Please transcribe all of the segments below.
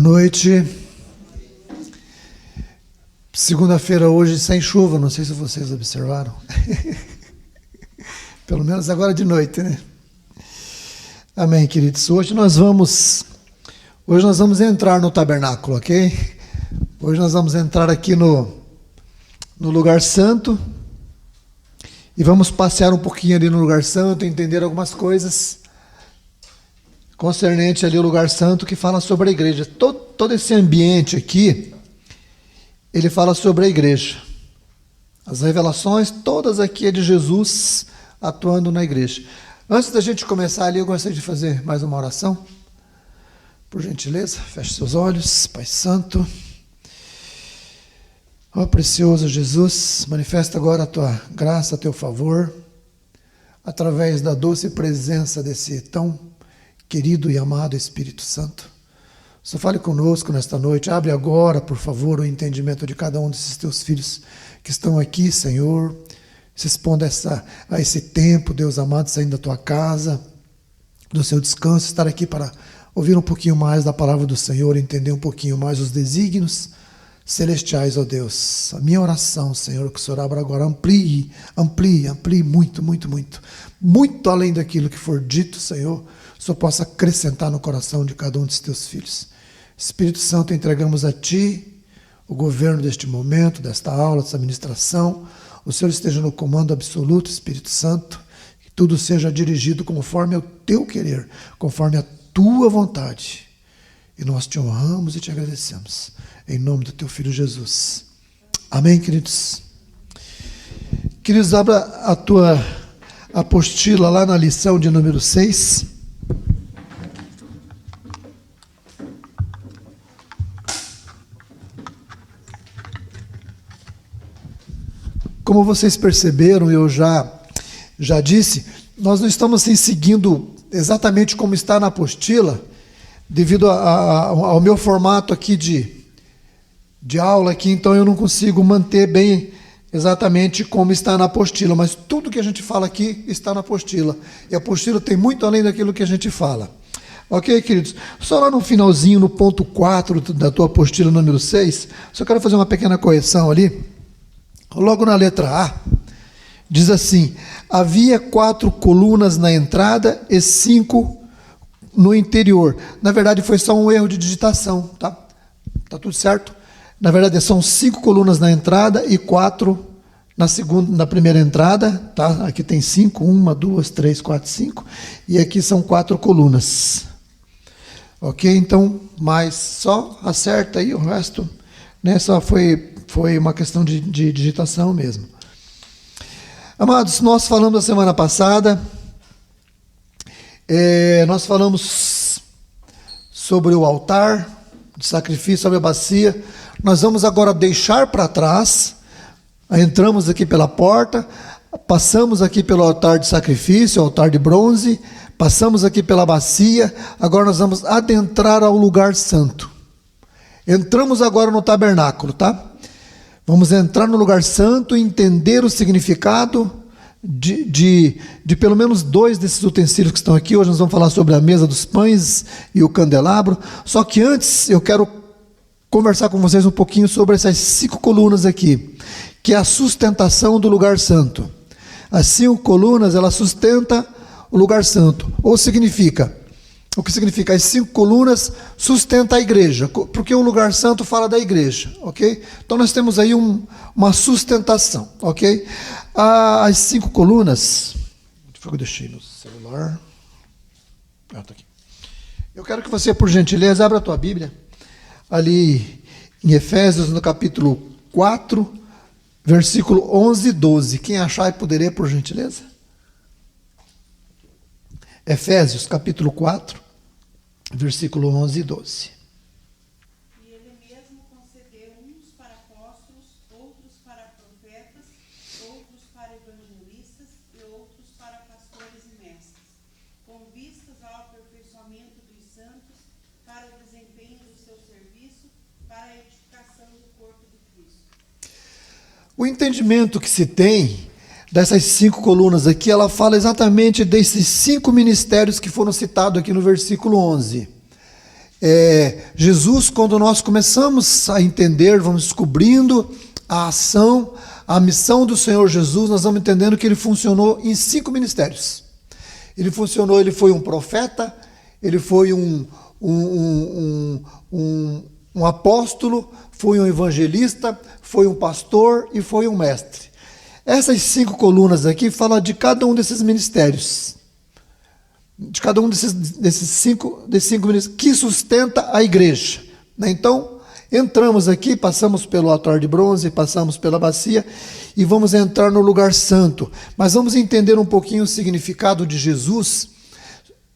noite. Segunda-feira hoje sem chuva, não sei se vocês observaram. Pelo menos agora de noite, né? Amém, queridos. Hoje nós vamos entrar no tabernáculo, ok? Hoje nós vamos entrar aqui no lugar santo e vamos passear um pouquinho ali no lugar santo, entender algumas coisas concernente ali ao lugar santo que fala sobre a igreja. Todo esse ambiente aqui, ele fala sobre a igreja. As revelações, todas aqui é de Jesus atuando na igreja. Antes da gente começar ali, eu gostaria de fazer mais uma oração. Por gentileza, feche seus olhos, Pai Santo. Ó precioso Jesus, manifesta agora a Tua graça, a Teu favor, através da doce presença desse tão querido e amado Espírito Santo. Só fale conosco nesta noite. Abre agora, por favor, o entendimento de cada um desses Teus filhos que estão aqui, Senhor, se expondo a esse tempo, Deus amado, saindo da Tua casa, do seu descanso, estar aqui para ouvir um pouquinho mais da palavra do Senhor, entender um pouquinho mais os desígnios celestiais, ó Deus. A minha oração, Senhor, que o Senhor abra agora, amplie muito além daquilo que for dito, Senhor, só possa acrescentar no coração de cada um dos Teus filhos. Espírito Santo, entregamos a Ti o governo deste momento, desta aula, dessa ministração. O Senhor esteja no comando absoluto, Espírito Santo, que tudo seja dirigido conforme ao Teu querer, conforme a Tua vontade. E nós Te honramos e Te agradecemos. Em nome do Teu Filho Jesus. Amém, queridos? Queridos, abra a tua apostila lá na lição de número 6. Como vocês perceberam, eu já disse, nós não estamos assim, seguindo exatamente como está na apostila, devido ao meu formato aqui de aula aqui, então eu não consigo manter bem exatamente como está na apostila, mas tudo que a gente fala aqui está na apostila, e a apostila tem muito além daquilo que a gente fala. Ok, queridos? Só lá no finalzinho, no ponto 4 da tua apostila número 6, só quero fazer uma pequena correção ali. Logo na letra A, diz assim: havia 4 colunas na entrada e 5 no interior. Na verdade, foi só um erro de digitação, tá? Tá tudo certo? Na verdade, são 5 colunas na entrada e 4 na primeira entrada, tá? Aqui tem 5, 1, 2, 3, 4, 5, e aqui são 4 colunas. Ok? Então, mas só acerta aí o resto, né? Só foi uma questão de digitação mesmo. Amados, nós falamos na semana passada, nós falamos sobre o altar de sacrifício, sobre a bacia. Nós vamos agora deixar para trás, entramos aqui pela porta, passamos aqui pelo altar de sacrifício, altar de bronze, passamos aqui pela bacia, agora nós vamos adentrar ao lugar santo. Entramos agora no tabernáculo, tá? Vamos entrar no lugar santo e entender o significado de pelo menos 2 desses utensílios que estão aqui. Hoje nós vamos falar sobre a mesa dos pães e o candelabro. Só que antes eu quero conversar com vocês um pouquinho sobre essas 5 colunas aqui, que é a sustentação do lugar santo. As 5 colunas, ela sustenta o lugar santo. O que significa? As 5 colunas sustentam a igreja, porque o lugar santo fala da igreja, ok? Então nós temos aí uma sustentação, ok? As 5 colunas, eu deixei no celular, tá aqui. Eu quero que você, por gentileza, abra a tua Bíblia, ali em Efésios, no capítulo 4, versículo 11 e 12. Quem achar e poder ler, por gentileza? Efésios, capítulo 4, versículo 11 e 12. E ele mesmo concedeu uns para apóstolos, outros para profetas, outros para evangelistas e outros para pastores e mestres, com vistas ao aperfeiçoamento dos santos, para o desempenho do seu serviço, para a edificação do corpo de Cristo. O entendimento que se tem dessas 5 colunas aqui, ela fala exatamente desses 5 ministérios que foram citados aqui no versículo 11. Jesus, quando nós começamos a entender, vamos descobrindo a ação, a missão do Senhor Jesus, nós vamos entendendo que ele funcionou em 5 ministérios. Ele foi um profeta, ele foi um apóstolo, foi um evangelista, foi um pastor e foi um mestre. Essas 5 colunas aqui falam de cada um desses ministérios. De cada um desses cinco ministérios que sustenta a igreja. Então, entramos aqui, passamos pelo altar de bronze, passamos pela bacia e vamos entrar no lugar santo. Mas vamos entender um pouquinho o significado de Jesus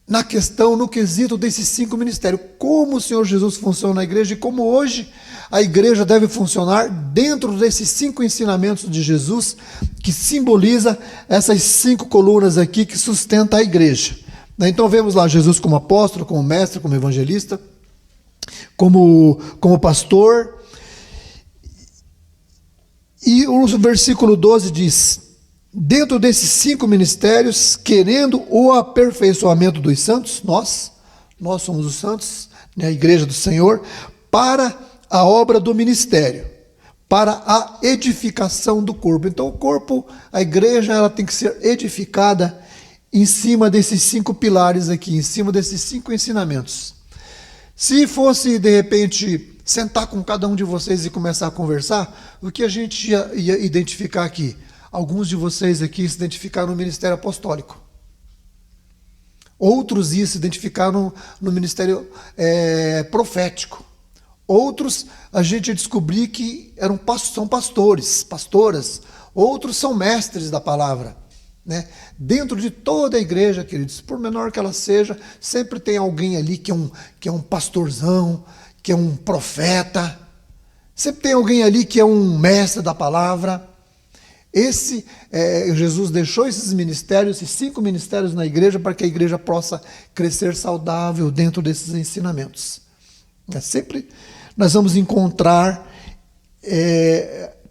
na questão, no quesito desses 5 ministérios. Como o Senhor Jesus funciona na igreja e como hoje a igreja deve funcionar dentro desses 5 ensinamentos de Jesus, que simboliza essas 5 colunas aqui que sustenta a igreja. Então vemos lá Jesus como apóstolo, como mestre, como evangelista, como pastor. E o versículo 12 diz: dentro desses 5 ministérios, querendo o aperfeiçoamento dos santos, nós somos os santos, né, a igreja do Senhor, para a obra do ministério, para a edificação do corpo. Então o corpo, a igreja, ela tem que ser edificada em cima desses 5 pilares aqui, em cima desses 5 ensinamentos. Se fosse, de repente, sentar com cada um de vocês e começar a conversar, o que a gente ia identificar aqui? Alguns de vocês aqui se identificaram no ministério apostólico. Outros iam se identificar no ministério profético. Outros a gente ia descobrir que são pastores, pastoras. Outros são mestres da palavra. Né? Dentro de toda a igreja, queridos, por menor que ela seja, sempre tem alguém ali que é um pastorzão, que é um profeta, sempre tem alguém ali que é um mestre da palavra. Jesus deixou esses ministérios, esses 5 ministérios na igreja, para que a igreja possa crescer saudável dentro desses ensinamentos. Sempre nós vamos encontrar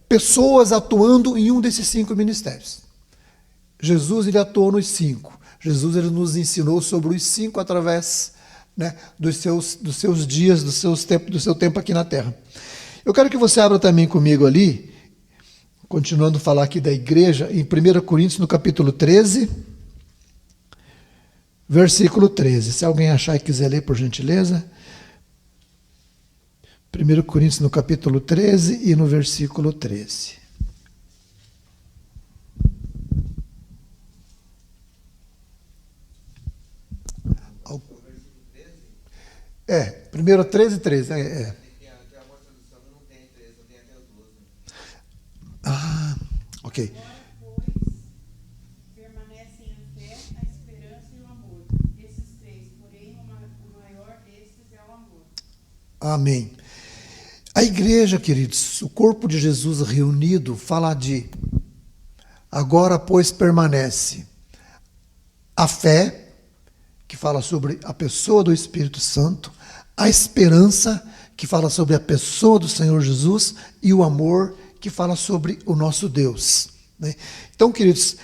pessoas atuando em um desses 5 ministérios. Jesus, ele atuou nos 5. Jesus, ele nos ensinou sobre os 5 através, né, dos seus dias, do seu tempo aqui na terra. Eu quero que você abra também comigo ali, continuando a falar aqui da igreja, em 1 Coríntios, no capítulo 13, versículo 13. Se alguém achar e quiser ler, por gentileza. 1 Coríntios, no capítulo 13 e no versículo 13. 1 13, 13. Ah, ok. Pois permanecem a fé, a esperança e o amor. Esses 3, porém, o maior destes é o amor. Amém. A igreja, queridos, o corpo de Jesus reunido, fala de: agora, pois, permanece a fé, que fala sobre a pessoa do Espírito Santo, a esperança, que fala sobre a pessoa do Senhor Jesus, e o amor, que fala sobre o nosso Deus. Né? Então, queridos,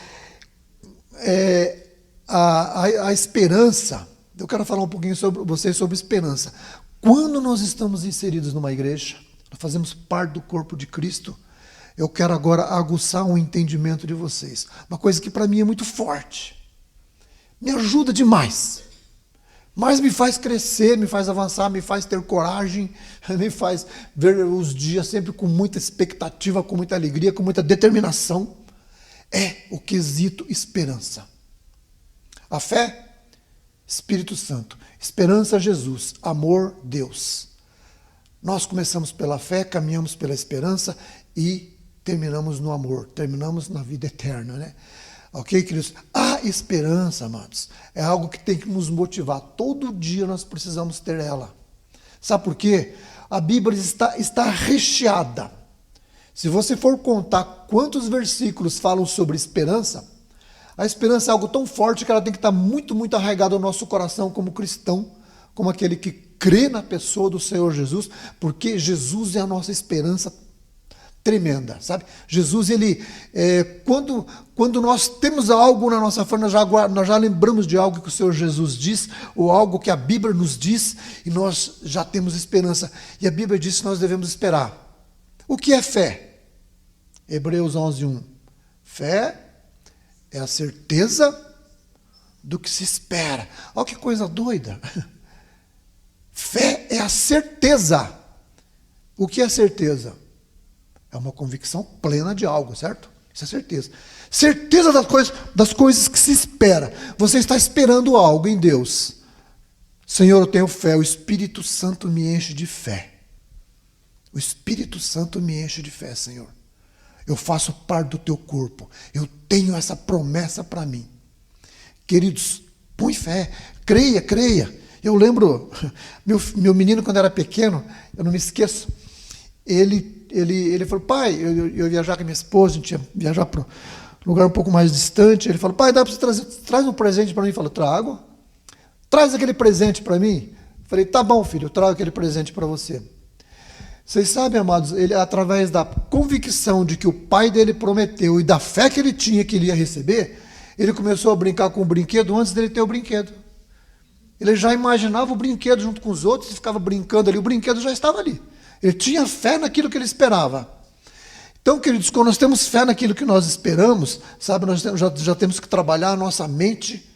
a esperança, eu quero falar um pouquinho sobre vocês sobre esperança. Quando nós estamos inseridos numa igreja, nós fazemos parte do corpo de Cristo, eu quero agora aguçar um entendimento de vocês. Uma coisa que para mim é muito forte. Me ajuda demais, mas me faz crescer, me faz avançar, me faz ter coragem, me faz ver os dias sempre com muita expectativa, com muita alegria, com muita determinação. É o quesito esperança. A fé, Espírito Santo. Esperança, Jesus. Amor, Deus. Nós começamos pela fé, caminhamos pela esperança e terminamos no amor, terminamos na vida eterna, né? Ok, queridos? A esperança, amados, é algo que tem que nos motivar. Todo dia nós precisamos ter ela. Sabe por quê? A Bíblia está recheada. Se você for contar quantos versículos falam sobre esperança, a esperança é algo tão forte que ela tem que estar muito, muito arraigada ao nosso coração como cristão, como aquele que crê na pessoa do Senhor Jesus, porque Jesus é a nossa esperança tremenda, sabe? Jesus, quando nós temos algo na nossa frente, nós já lembramos de algo que o Senhor Jesus diz, ou algo que a Bíblia nos diz, e nós já temos esperança. E a Bíblia diz que nós devemos esperar. O que é fé? Hebreus 11:1. Fé é a certeza do que se espera. Olha que coisa doida. Fé é a certeza. O que é certeza? É uma convicção plena de algo, certo? Isso é certeza. Certeza das coisas que se espera. Você está esperando algo em Deus. Senhor, eu tenho fé. O Espírito Santo me enche de fé. O Espírito Santo me enche de fé, Senhor. Eu faço parte do teu corpo. Eu tenho essa promessa para mim. Queridos, põe fé. Creia, creia. Eu lembro, meu menino, quando era pequeno, eu não me esqueço, ele falou, pai, eu ia viajar com a minha esposa, a gente ia viajar para um lugar um pouco mais distante. Ele falou, pai, dá para você traz um presente para mim? Eu falei, trago. Traz aquele presente para mim. Eu falei, tá bom, filho, eu trago aquele presente para você. Vocês sabem, amados, ele, através da convicção de que o pai dele prometeu e da fé que ele tinha que ele ia receber, ele começou a brincar com o brinquedo antes dele ter o brinquedo. Ele já imaginava o brinquedo junto com os outros e ficava brincando ali, o brinquedo já estava ali. Ele tinha fé naquilo que ele esperava. Então, queridos, quando nós temos fé naquilo que nós esperamos, sabe, nós já temos que trabalhar a nossa mente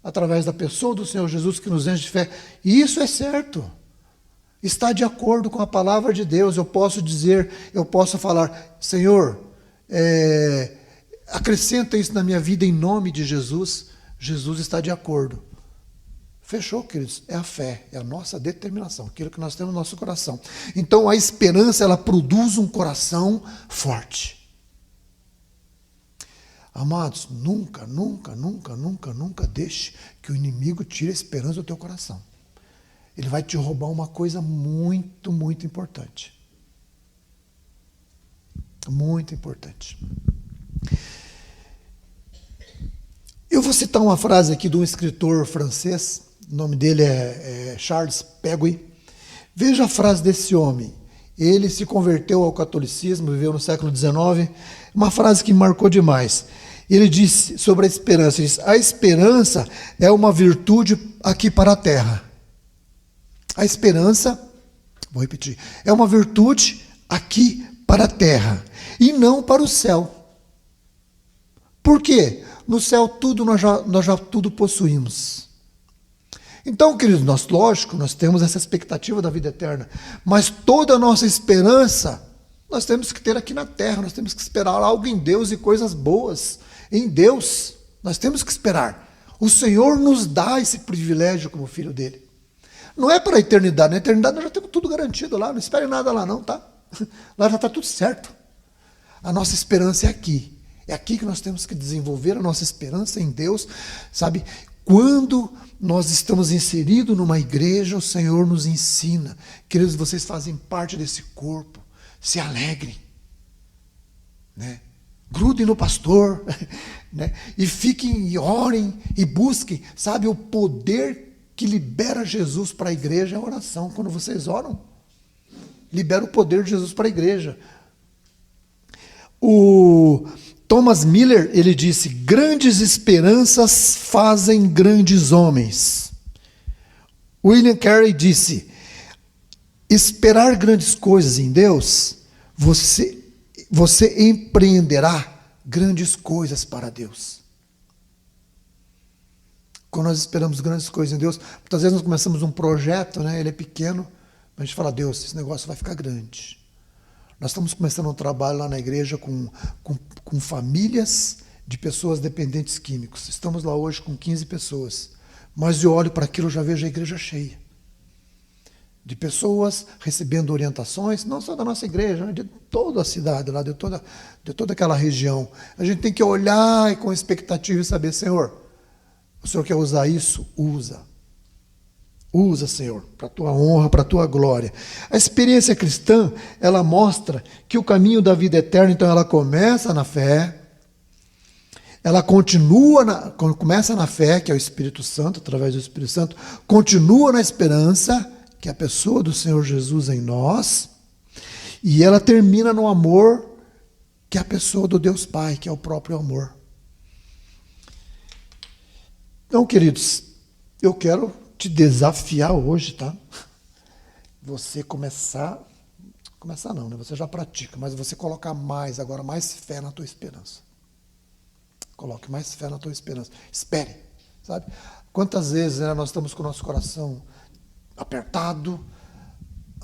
através da pessoa do Senhor Jesus que nos enche de fé. E isso é certo. Está de acordo com a palavra de Deus. Eu posso falar, Senhor, acrescenta isso na minha vida em nome de Jesus. Jesus está de acordo. Fechou, queridos? É a fé, é a nossa determinação, aquilo que nós temos no nosso coração. Então a esperança, ela produz um coração forte. Amados, nunca deixe que o inimigo tire a esperança do teu coração. Ele vai te roubar uma coisa muito, muito importante. Muito importante. Eu vou citar uma frase aqui de um escritor francês, o nome dele é Charles Péguy. Veja a frase desse homem. Ele se converteu ao catolicismo, viveu no século XIX, uma frase que me marcou demais. Ele disse sobre a esperança, ele disse, a esperança é uma virtude aqui para a terra. A esperança, vou repetir, é uma virtude aqui para a terra e não para o céu. Por quê? No céu tudo nós já tudo possuímos. Então, queridos, nós temos essa expectativa da vida eterna, mas toda a nossa esperança nós temos que ter aqui na terra, nós temos que esperar algo em Deus e coisas boas em Deus, nós temos que esperar. O Senhor nos dá esse privilégio como filho dele. Não é para a eternidade, na eternidade nós já temos tudo garantido lá, não espere nada lá não, tá? Lá já está tudo certo. A nossa esperança é aqui que nós temos que desenvolver a nossa esperança em Deus, sabe? Quando nós estamos inseridos numa igreja, o Senhor nos ensina. Queridos, vocês fazem parte desse corpo. Se alegrem. Né? Grudem no pastor. Né? E fiquem, e orem, e busquem. Sabe, o poder que libera Jesus para a igreja é a oração. Quando vocês oram, libera o poder de Jesus para a igreja. O Thomas Miller, ele disse, grandes esperanças fazem grandes homens. William Carey disse, esperar grandes coisas em Deus, você empreenderá grandes coisas para Deus. Quando nós esperamos grandes coisas em Deus, muitas vezes nós começamos um projeto, né, ele é pequeno, mas a gente fala, Deus, esse negócio vai ficar grande. Nós estamos começando um trabalho lá na igreja com famílias de pessoas dependentes químicos. Estamos lá hoje com 15 pessoas. Mas eu olho para aquilo e já vejo a igreja cheia. De pessoas recebendo orientações, não só da nossa igreja, né, de toda a cidade, lá, de toda aquela região. A gente tem que olhar com expectativa e saber, Senhor, o Senhor quer usar isso? Usa. Usa, Senhor, para a tua honra, para a tua glória. A experiência cristã, ela mostra que o caminho da vida eterna, então, ela começa na fé, ela começa na fé, que é o Espírito Santo, através do Espírito Santo, continua na esperança, que é a pessoa do Senhor Jesus em nós, e ela termina no amor que é a pessoa do Deus Pai, que é o próprio amor. Então, queridos, eu quero te desafiar hoje, tá? Você começar não, né? Você já pratica, mas você colocar agora mais fé na tua esperança. Coloque mais fé na tua esperança. Espere, sabe? Quantas vezes, né, nós estamos com o nosso coração apertado,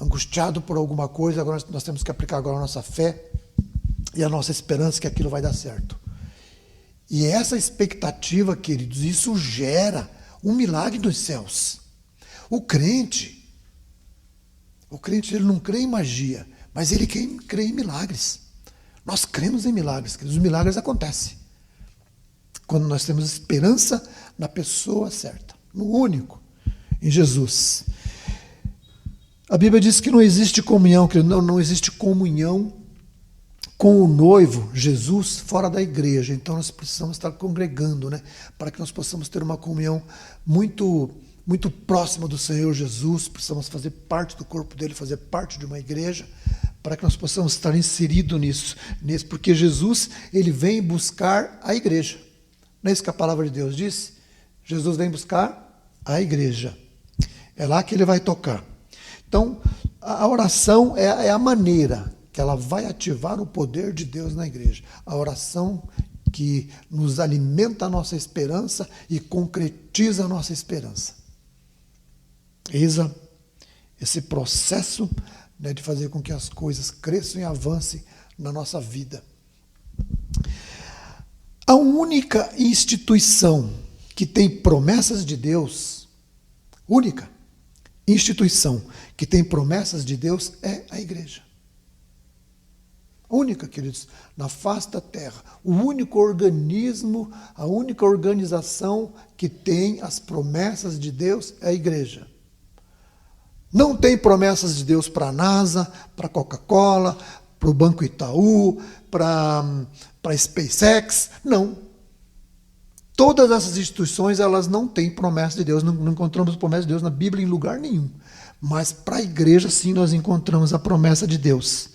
angustiado por alguma coisa, agora nós temos que aplicar agora a nossa fé e a nossa esperança que aquilo vai dar certo. E essa expectativa, queridos, isso gera um milagre dos céus. O crente, ele não crê em magia, mas ele crê em milagres. Nós cremos em milagres, queridos. Os milagres acontecem quando nós temos esperança na pessoa certa, no único, em Jesus. A Bíblia diz que não existe comunhão, querido, não existe comunhão com o noivo, Jesus, fora da igreja. Então nós precisamos estar congregando, né, para que nós possamos ter uma comunhão muito, muito próxima do Senhor Jesus. Precisamos fazer parte do corpo dele, fazer parte de uma igreja, para que nós possamos estar inseridos nisso, porque Jesus, ele vem buscar a igreja. Não é isso que a palavra de Deus diz? Jesus vem buscar a igreja. É lá que ele vai tocar. Então, a oração é a maneira que ela vai ativar o poder de Deus na igreja. A oração que nos alimenta a nossa esperança e concretiza a nossa esperança. Eis esse processo, né, de fazer com que as coisas cresçam e avancem na nossa vida. A única instituição que tem promessas de Deus, única instituição que tem promessas de Deus é a igreja. Única, queridos, na face da terra. O único organismo, a única organização que tem as promessas de Deus é a igreja. Não tem promessas de Deus para a NASA, para a Coca-Cola, para o Banco Itaú, para a SpaceX, não. Todas essas instituições, elas não têm promessa de Deus, não encontramos promessa de Deus na Bíblia em lugar nenhum. Mas para a igreja, sim, nós encontramos a promessa de Deus.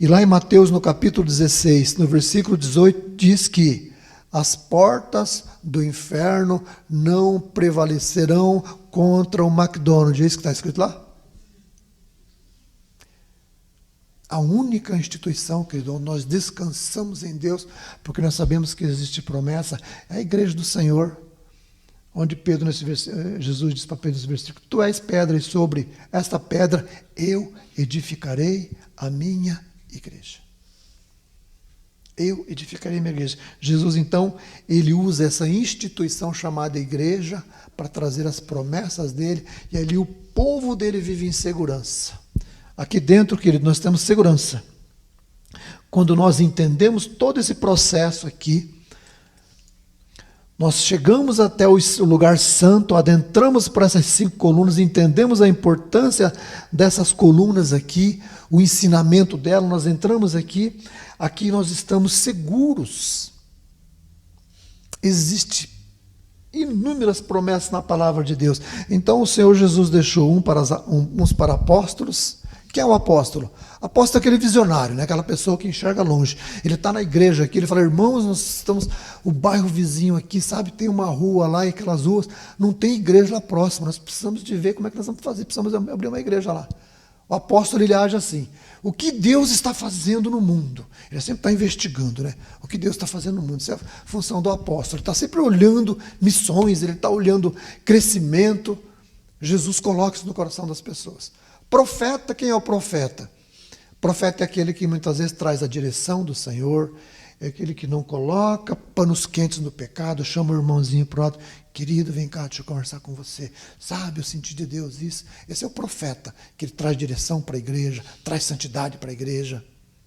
E lá em Mateus, no capítulo 16, no versículo 18, diz que as portas do inferno não prevalecerão contra o McDonald's. É isso que está escrito lá? A única instituição, querido, onde nós descansamos em Deus, porque nós sabemos que existe promessa, é a igreja do Senhor, onde Pedro, Jesus diz para Pedro nesse versículo: tu és pedra, e sobre esta pedra eu edificarei a minha igreja. Eu edificarei a minha igreja. Jesus, então, ele usa essa instituição chamada igreja para trazer as promessas dele, e ali o povo dele vive em segurança. Aqui dentro, querido, nós temos segurança. Quando nós entendemos todo esse processo aqui, nós chegamos até o lugar santo, adentramos por essas 5 colunas, entendemos a importância dessas colunas aqui, o ensinamento dela, nós entramos aqui nós estamos seguros. Existem inúmeras promessas na palavra de Deus. Então o Senhor Jesus deixou uns para apóstolos. Quem é o apóstolo? Apóstolo é aquele visionário, né? Aquela pessoa que enxerga longe. Ele está na igreja aqui, ele fala: irmãos, nós estamos, o bairro vizinho aqui, sabe, tem uma rua lá, e aquelas ruas, não tem igreja lá próxima, nós precisamos de ver como é que nós vamos fazer, precisamos abrir uma igreja lá. O apóstolo, ele age assim: o que Deus está fazendo no mundo? Ele sempre está investigando, né? O que Deus está fazendo no mundo, isso é a função do apóstolo. Ele está sempre olhando missões, ele está olhando crescimento. Jesus coloca isso no coração das pessoas. Profeta, quem é o profeta? Profeta é aquele que muitas vezes traz a direção do Senhor, é aquele que não coloca panos quentes no pecado, chama o irmãozinho para o lado: querido, vem cá, deixa eu conversar com você. Sabe, eu senti de Deus isso. Esse é o profeta, que ele traz direção para a igreja, traz santidade para a igreja.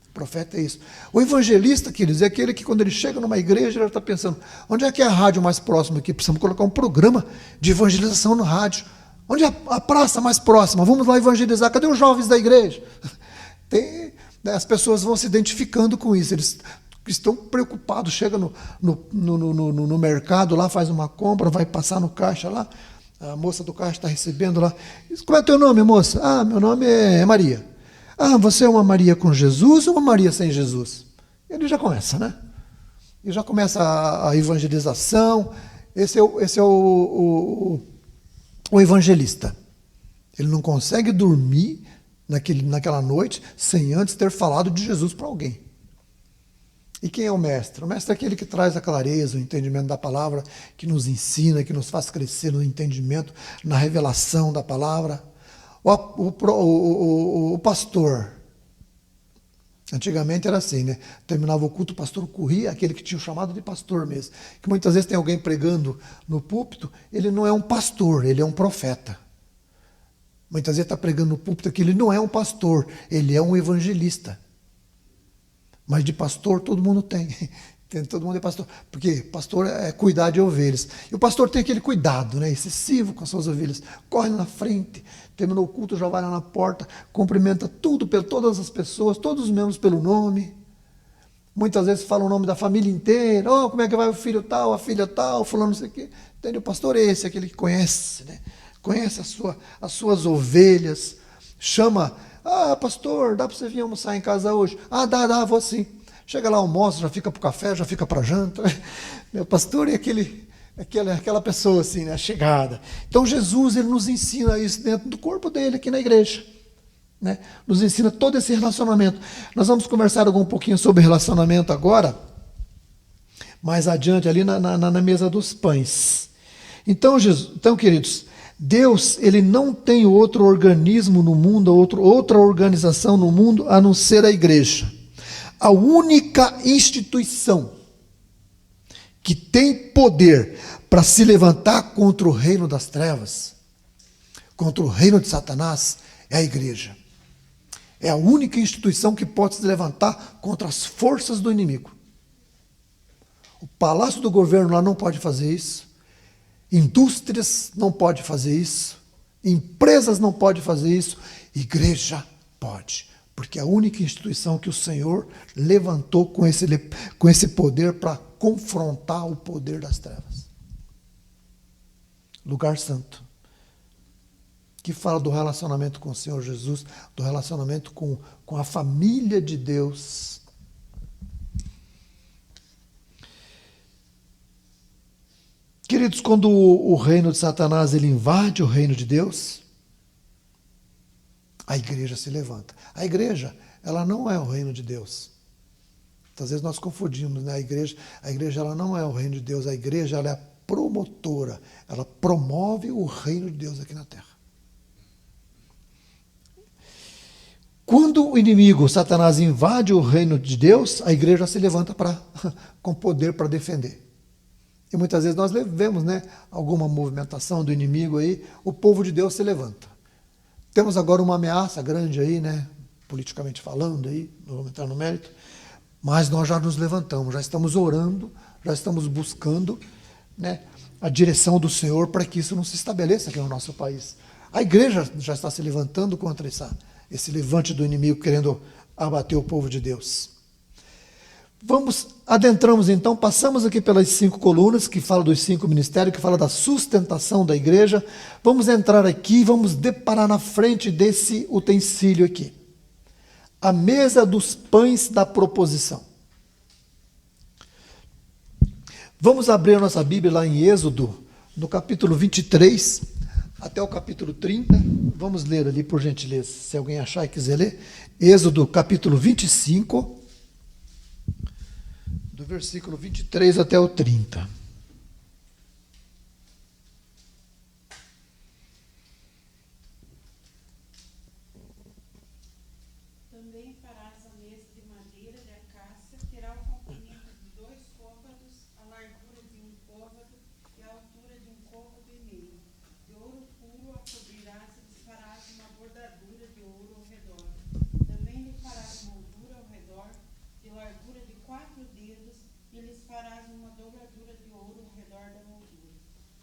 O profeta é isso. O evangelista, queridos, é aquele que quando ele chega numa igreja, ele está pensando: onde é que é a rádio mais próxima aqui? Precisamos colocar um programa de evangelização no rádio. Onde é a praça mais próxima? Vamos lá evangelizar. Cadê os jovens da igreja? As pessoas vão se identificando com isso. Eles estão preocupados. Chega no mercado lá, faz uma compra, vai passar no caixa lá. A moça do caixa está recebendo lá. Como é teu nome, moça? Ah, meu nome é Maria. Ah, você é uma Maria com Jesus ou uma Maria sem Jesus? Ele já começa, né? E já começa a evangelização. Esse é o evangelista. Ele não consegue dormir naquela noite sem antes ter falado de Jesus para alguém. E quem é o mestre? O mestre é aquele que traz a clareza, o entendimento da palavra, que nos ensina, que nos faz crescer no entendimento, na revelação da palavra. O pastor, antigamente era assim, né? Terminava o culto, o pastor corria, aquele que tinha o chamado de pastor mesmo. Que muitas vezes tem alguém pregando no púlpito, ele não é um pastor, ele é um profeta. Muitas vezes está pregando no púlpito que ele não é um pastor, ele é um evangelista. Mas de pastor todo mundo tem. Todo mundo é pastor. Porque pastor é cuidar de ovelhas. E o pastor tem aquele cuidado, né, excessivo com as suas ovelhas. Corre na frente, terminou o culto, já vai lá na porta, cumprimenta todas as pessoas, todos os membros pelo nome. Muitas vezes fala o nome da família inteira. Oh, como é que vai o filho tal, a filha tal, fulano não sei o quê. Entende? O pastor é esse, aquele que conhece, né? Conhece as suas ovelhas. Chama... Ah, pastor, dá para você vir almoçar em casa hoje? Ah, dá, vou sim. Chega lá, almoça, já fica para o café, já fica para a janta. Meu pastor é aquela pessoa assim, né, chegada. Então Jesus, ele nos ensina isso dentro do corpo dele, aqui na igreja. Né? Nos ensina todo esse relacionamento. Nós vamos conversar um pouquinho sobre relacionamento agora, mais adiante, ali na mesa dos pães. Então, queridos, Deus, ele não tem outro organismo no mundo, outra organização no mundo, a não ser a igreja. A única instituição que tem poder para se levantar contra o reino das trevas, contra o reino de Satanás, é a igreja. É a única instituição que pode se levantar contra as forças do inimigo. O palácio do governo lá não pode fazer isso. Indústrias não pode fazer isso, empresas não podem fazer isso, igreja pode, porque é a única instituição que o Senhor levantou com esse poder para confrontar o poder das trevas. Lugar santo, que fala do relacionamento com o Senhor Jesus, do relacionamento com a família de Deus. Queridos, quando o reino de Satanás ele invade o reino de Deus, a igreja se levanta. A igreja, ela não é o reino de Deus. Às vezes nós confundimos, né? A igreja ela não é o reino de Deus, a igreja ela é a promotora, ela promove o reino de Deus aqui na terra. Quando o inimigo, Satanás, invade o reino de Deus, a igreja se levanta com poder para defender. E muitas vezes nós vemos, né, alguma movimentação do inimigo aí, o povo de Deus se levanta. Temos agora uma ameaça grande aí, né, politicamente falando aí, não vamos entrar no mérito, mas nós já nos levantamos, já estamos orando, já estamos buscando, né, a direção do Senhor para que isso não se estabeleça aqui no nosso país. A igreja já está se levantando contra esse levante do inimigo querendo abater o povo de Deus. Adentramos então, passamos aqui pelas 5 colunas, que fala dos 5 ministérios, que fala da sustentação da igreja. Vamos entrar aqui, vamos deparar na frente desse utensílio aqui. A mesa dos pães da proposição. Vamos abrir a nossa Bíblia lá em Êxodo, no capítulo 23, até o capítulo 30. Vamos ler ali, por gentileza, se alguém achar e quiser ler. Êxodo, capítulo 25. Do versículo 23 até o 30. Também farás a mesa de madeira de acácia, terá o comprimento de 2 côvados, a largura de 1 côvado e a altura de 1 côvado e meio. De ouro puro a cobrirás e lhes farás uma bordadura de ouro ao redor. Também lhe farás moldura ao redor, de largura de 4 dedos, e lhes farás uma dobradura de ouro ao redor da moldura.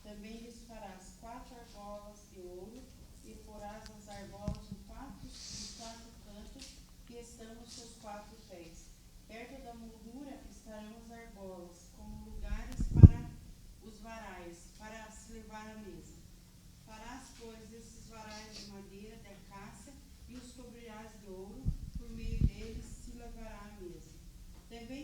Também lhes farás 4 argolas de ouro, e porás as argolas nos 4 cantos que estão nos seus 4 pés. Perto da moldura estarão as argolas, como lugares para os varais, para se levar à mesa. Farás, pois, esses varais de madeira de acácia, e os cobrirás de ouro, por meio deles se levará à mesa. Também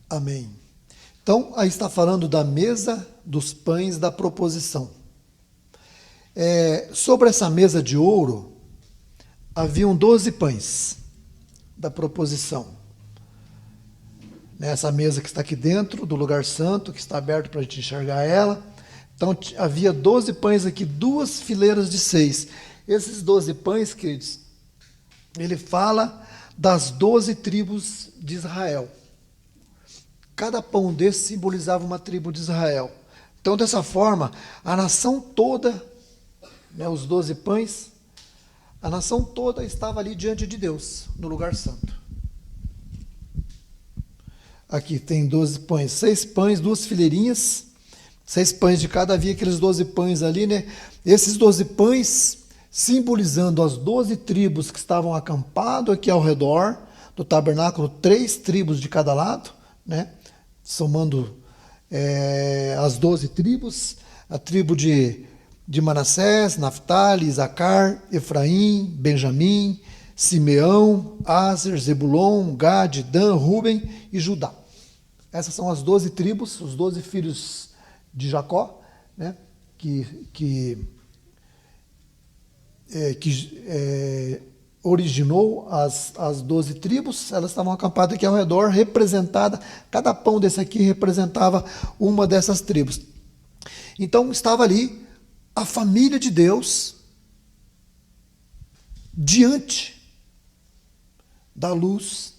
Amém. Então, aí está falando da mesa dos pães da proposição. Sobre essa mesa de ouro, haviam 12 pães da proposição. Nessa mesa que está aqui dentro do lugar santo, que está aberto para a gente enxergar ela. Então, havia 12 pães aqui, 2 fileiras de 6. Esses 12 pães, queridos, ele fala das 12 tribos de Israel. Cada pão desse simbolizava uma tribo de Israel. Então, dessa forma, a nação toda, os 12 pães, a nação toda estava ali diante de Deus, no lugar santo. Aqui tem 12 pães, 6 pães, 2 fileirinhas, 6 pães de cada, havia aqueles 12 pães ali, né? Esses 12 pães simbolizando as 12 tribos que estavam acampadas aqui ao redor do tabernáculo, 3 tribos de cada lado, né? Somando as 12 tribos, a tribo de Manassés, Naftali, Isacar, Efraim, Benjamim, Simeão, Aser, Zebulon, Gade, Dan, Ruben e Judá. Essas são as 12 tribos, os 12 filhos de Jacó, né, que originou as 12 tribos. Elas estavam acampadas aqui ao redor, representada, cada pão desse aqui representava uma dessas tribos. Então estava ali a família de Deus diante da luz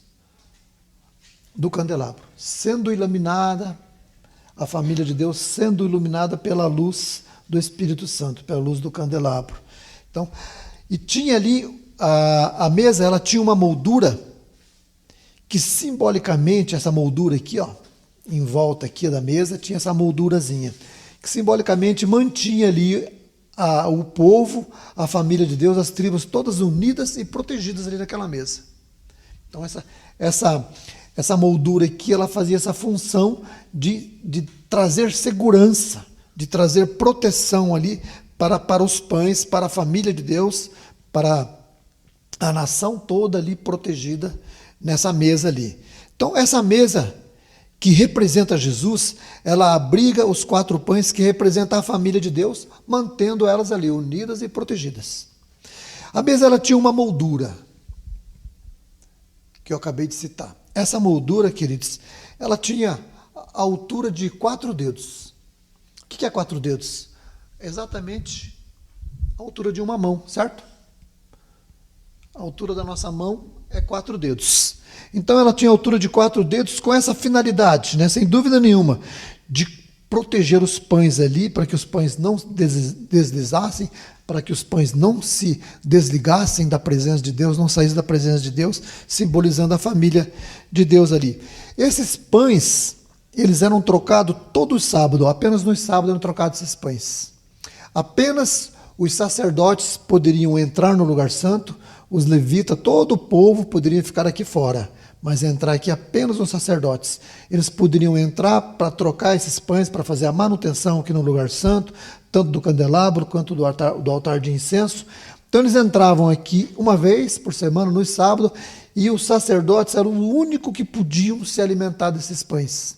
do candelabro, sendo iluminada, a família de Deus sendo iluminada pela luz do Espírito Santo, pela luz do candelabro. Então, e tinha ali a mesa, ela tinha uma moldura que simbolicamente, essa moldura aqui, ó, em volta aqui da mesa, tinha essa moldurazinha, que simbolicamente mantinha ali o povo, a família de Deus, as tribos todas unidas e protegidas ali naquela mesa. Então essa moldura aqui, ela fazia essa função de trazer segurança, de trazer proteção ali para os pães, para a família de Deus, para a nação toda ali protegida nessa mesa ali. Então essa mesa que representa Jesus, ela abriga os 4 pães que representam a família de Deus, mantendo elas ali unidas e protegidas. A mesa, ela tinha uma moldura, que eu acabei de citar. Essa moldura, queridos, ela tinha a altura de 4 dedos. O que é 4 dedos? Exatamente a altura de uma mão, certo? A altura da nossa mão é 4 dedos. Então ela tinha a altura de 4 dedos com essa finalidade, né, sem dúvida nenhuma, de proteger os pães ali, para que os pães não deslizassem, para que os pães não se desligassem da presença de Deus, não saíssem da presença de Deus, simbolizando a família de Deus ali. Esses pães, eles eram trocados todo sábado, apenas no sábado eram trocados esses pães. Apenas os sacerdotes poderiam entrar no lugar santo, os levitas, todo o povo poderia ficar aqui fora, mas entrar aqui apenas os sacerdotes. Eles poderiam entrar para trocar esses pães, para fazer a manutenção aqui no lugar santo, tanto do candelabro quanto do altar de incenso. Então eles entravam aqui uma vez por semana, no sábado, e os sacerdotes eram o único que podiam se alimentar desses pães.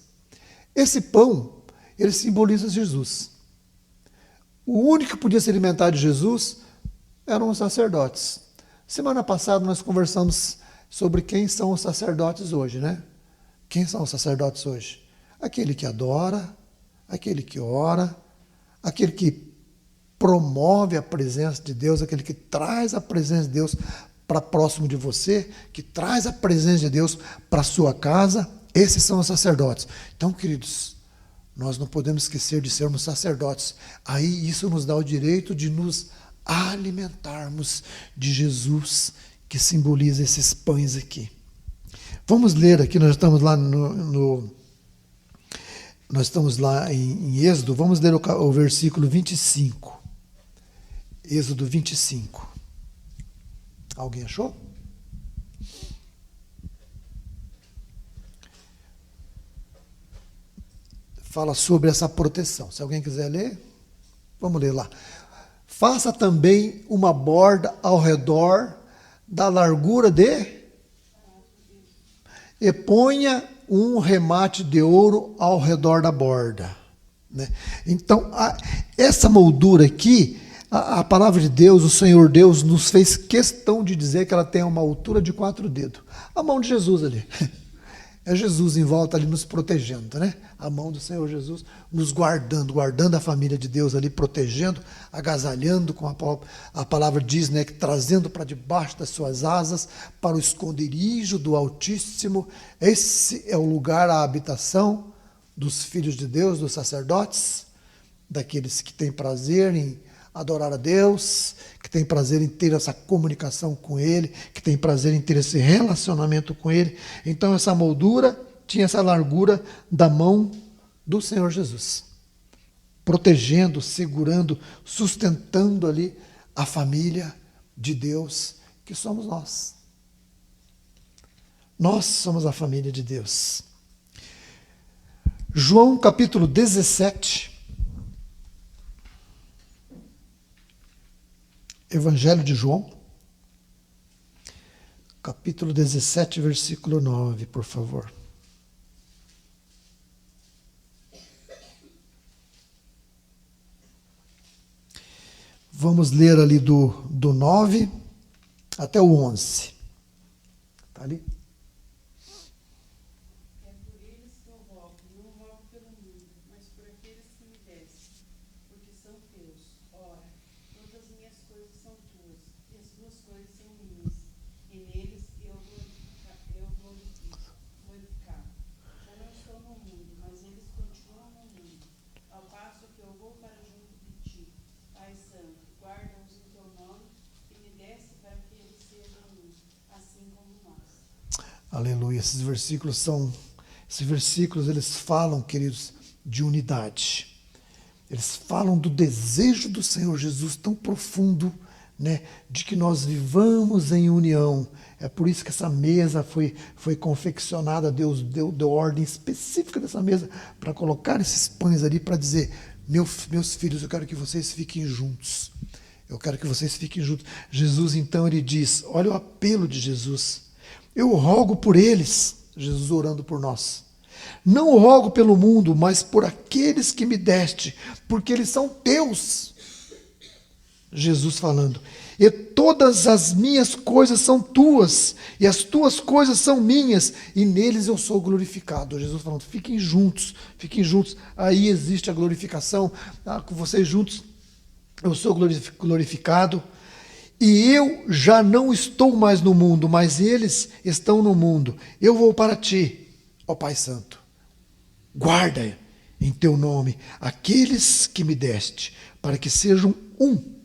Esse pão, ele simboliza Jesus. O único que podia se alimentar de Jesus eram os sacerdotes. Semana passada nós conversamos sobre quem são os sacerdotes hoje, né? Quem são os sacerdotes hoje? Aquele que adora, aquele que ora, aquele que promove a presença de Deus, aquele que traz a presença de Deus para próximo de você, que traz a presença de Deus para a sua casa. Esses são os sacerdotes. Então, queridos, nós não podemos esquecer de sermos sacerdotes. Aí isso nos dá o direito de nos alimentarmos de Jesus, que simboliza esses pães aqui. Vamos ler aqui, nós estamos lá nós estamos lá em Êxodo, vamos ler o versículo 25. Êxodo 25. Alguém achou? Fala sobre essa proteção. Se alguém quiser ler, vamos ler lá. Faça também uma borda ao redor da largura e ponha um remate de ouro ao redor da borda, né? Então, essa moldura aqui, a palavra de Deus, o Senhor Deus, nos fez questão de dizer que ela tem uma altura de 4 dedos. A mão de Jesus ali. É Jesus em volta ali nos protegendo, né? A mão do Senhor Jesus nos guardando, guardando a família de Deus ali, protegendo, agasalhando, como a palavra diz, né? Trazendo para debaixo das suas asas, para o esconderijo do Altíssimo. Esse é o lugar, a habitação dos filhos de Deus, dos sacerdotes, daqueles que têm prazer em adorar a Deus, que tem prazer em ter essa comunicação com Ele, que tem prazer em ter esse relacionamento com Ele. Então essa moldura tinha essa largura da mão do Senhor Jesus, protegendo, segurando, sustentando ali a família de Deus, que somos nós. Nós somos a família de Deus. João capítulo 17, Evangelho de João, capítulo 17, versículo 9, por favor. Vamos ler ali do 9 até o 11. Está ali? É por eles que eu rogo, não rogo pelo mundo, mas por aqueles que me deste, porque são teus. Ora, todas as minhas coisas são tuas, e as tuas coisas são minhas, e neles eu glorificado. Já não estou no mundo, mas eles continuam no mundo, ao passo que eu vou para junto de ti. Pai Santo, guarda-os em teu nome, que me deste para que eles sejam um, assim como nós. Aleluia. Esses versículos eles falam, queridos, de unidade. Eles falam do desejo do Senhor Jesus tão profundo, né, de que nós vivamos em união. É por isso que essa mesa foi confeccionada. Deus deu ordem específica dessa mesa para colocar esses pães ali, para dizer: meus filhos, eu quero que vocês fiquem juntos. Eu quero que vocês fiquem juntos. Jesus, então, ele diz, olha o apelo de Jesus: eu rogo por eles, Jesus orando por nós. Não rogo pelo mundo, mas por aqueles que me deste, porque eles são teus. Jesus falando. E todas as minhas coisas são tuas, e as tuas coisas são minhas, e neles eu sou glorificado. Jesus falando, fiquem juntos, fiquem juntos. Aí existe a glorificação, com vocês juntos eu sou glorificado. E eu já não estou mais no mundo, mas eles estão no mundo. Eu vou para ti, ó Pai Santo. Guarda em teu nome aqueles que me deste, para que sejam um.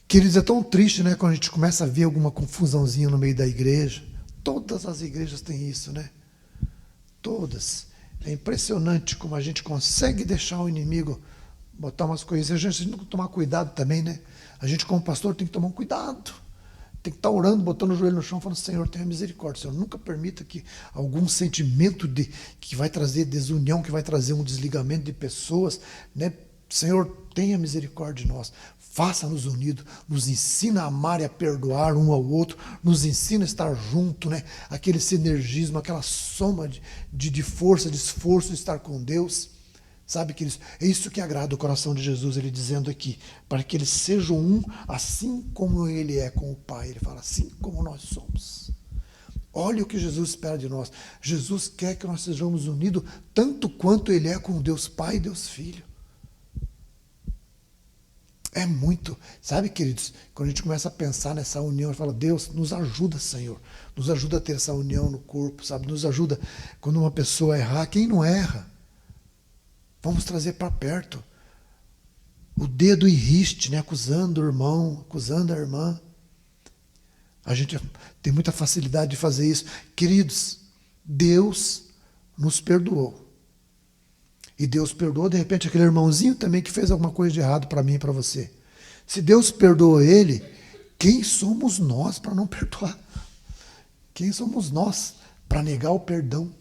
Queridos, é tão triste, né, quando a gente começa a ver alguma confusãozinha no meio da igreja. Todas as igrejas têm isso, né? Todas. É impressionante como a gente consegue deixar o inimigo botar umas coisas. A gente tem que tomar cuidado também, né? A gente, como pastor, tem que tomar um cuidado. Tem que estar orando, botando o joelho no chão, falando: Senhor, tenha misericórdia. Senhor, nunca permita que algum sentimento que vai trazer desunião, que vai trazer um desligamento de pessoas, né? Senhor, tenha misericórdia de nós. Faça-nos unidos, nos ensina a amar e a perdoar um ao outro, nos ensina a estar junto, né? Aquele sinergismo, aquela soma de força, de esforço de estar com Deus. Sabe, queridos, é isso que agrada o coração de Jesus, ele dizendo aqui, para que eles sejam um, assim como ele é com o Pai. Ele fala, assim como nós somos. Olha o que Jesus espera de nós. Jesus quer que nós sejamos unidos tanto quanto ele é com Deus Pai e Deus Filho. É muito, sabe, queridos, quando a gente começa a pensar nessa união, a gente fala: Deus, nos ajuda, Senhor, nos ajuda a ter essa união no corpo, sabe, nos ajuda quando uma pessoa errar. Quem não erra? Vamos trazer para perto o dedo em riste, né, acusando o irmão, acusando a irmã. A gente tem muita facilidade de fazer isso. Queridos, Deus nos perdoou. E Deus perdoou, de repente, aquele irmãozinho também que fez alguma coisa de errado para mim e para você. Se Deus perdoou ele, quem somos nós para não perdoar? Quem somos nós para negar o perdão?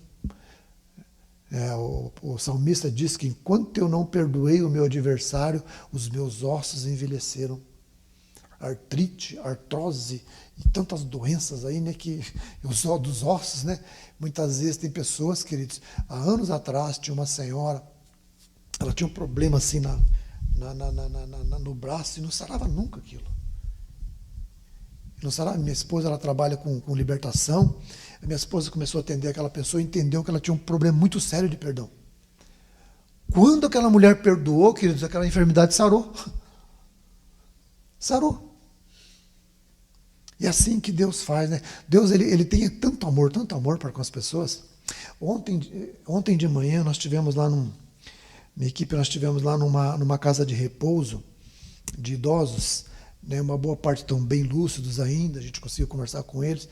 O salmista diz que enquanto eu não perdoei o meu adversário, os meus ossos envelheceram. artrite, artrose e tantas doenças aí, né, que dos ossos, né? Muitas vezes tem pessoas, queridos, há anos atrás tinha uma senhora, ela tinha um problema assim no braço e não sarava nunca aquilo. Não sarava. Minha esposa, ela trabalha com libertação. A minha esposa começou a atender aquela pessoa e entendeu que ela tinha um problema muito sério de perdão. Quando aquela mulher perdoou, queridos, aquela enfermidade sarou. Sarou. E é assim que Deus faz, né? Deus, ele tem tanto amor para com as pessoas. Ontem de manhã nós tivemos lá minha equipe, nós estivemos lá numa casa de repouso de idosos, né? Uma boa parte estão bem lúcidos ainda, a gente conseguiu conversar com eles,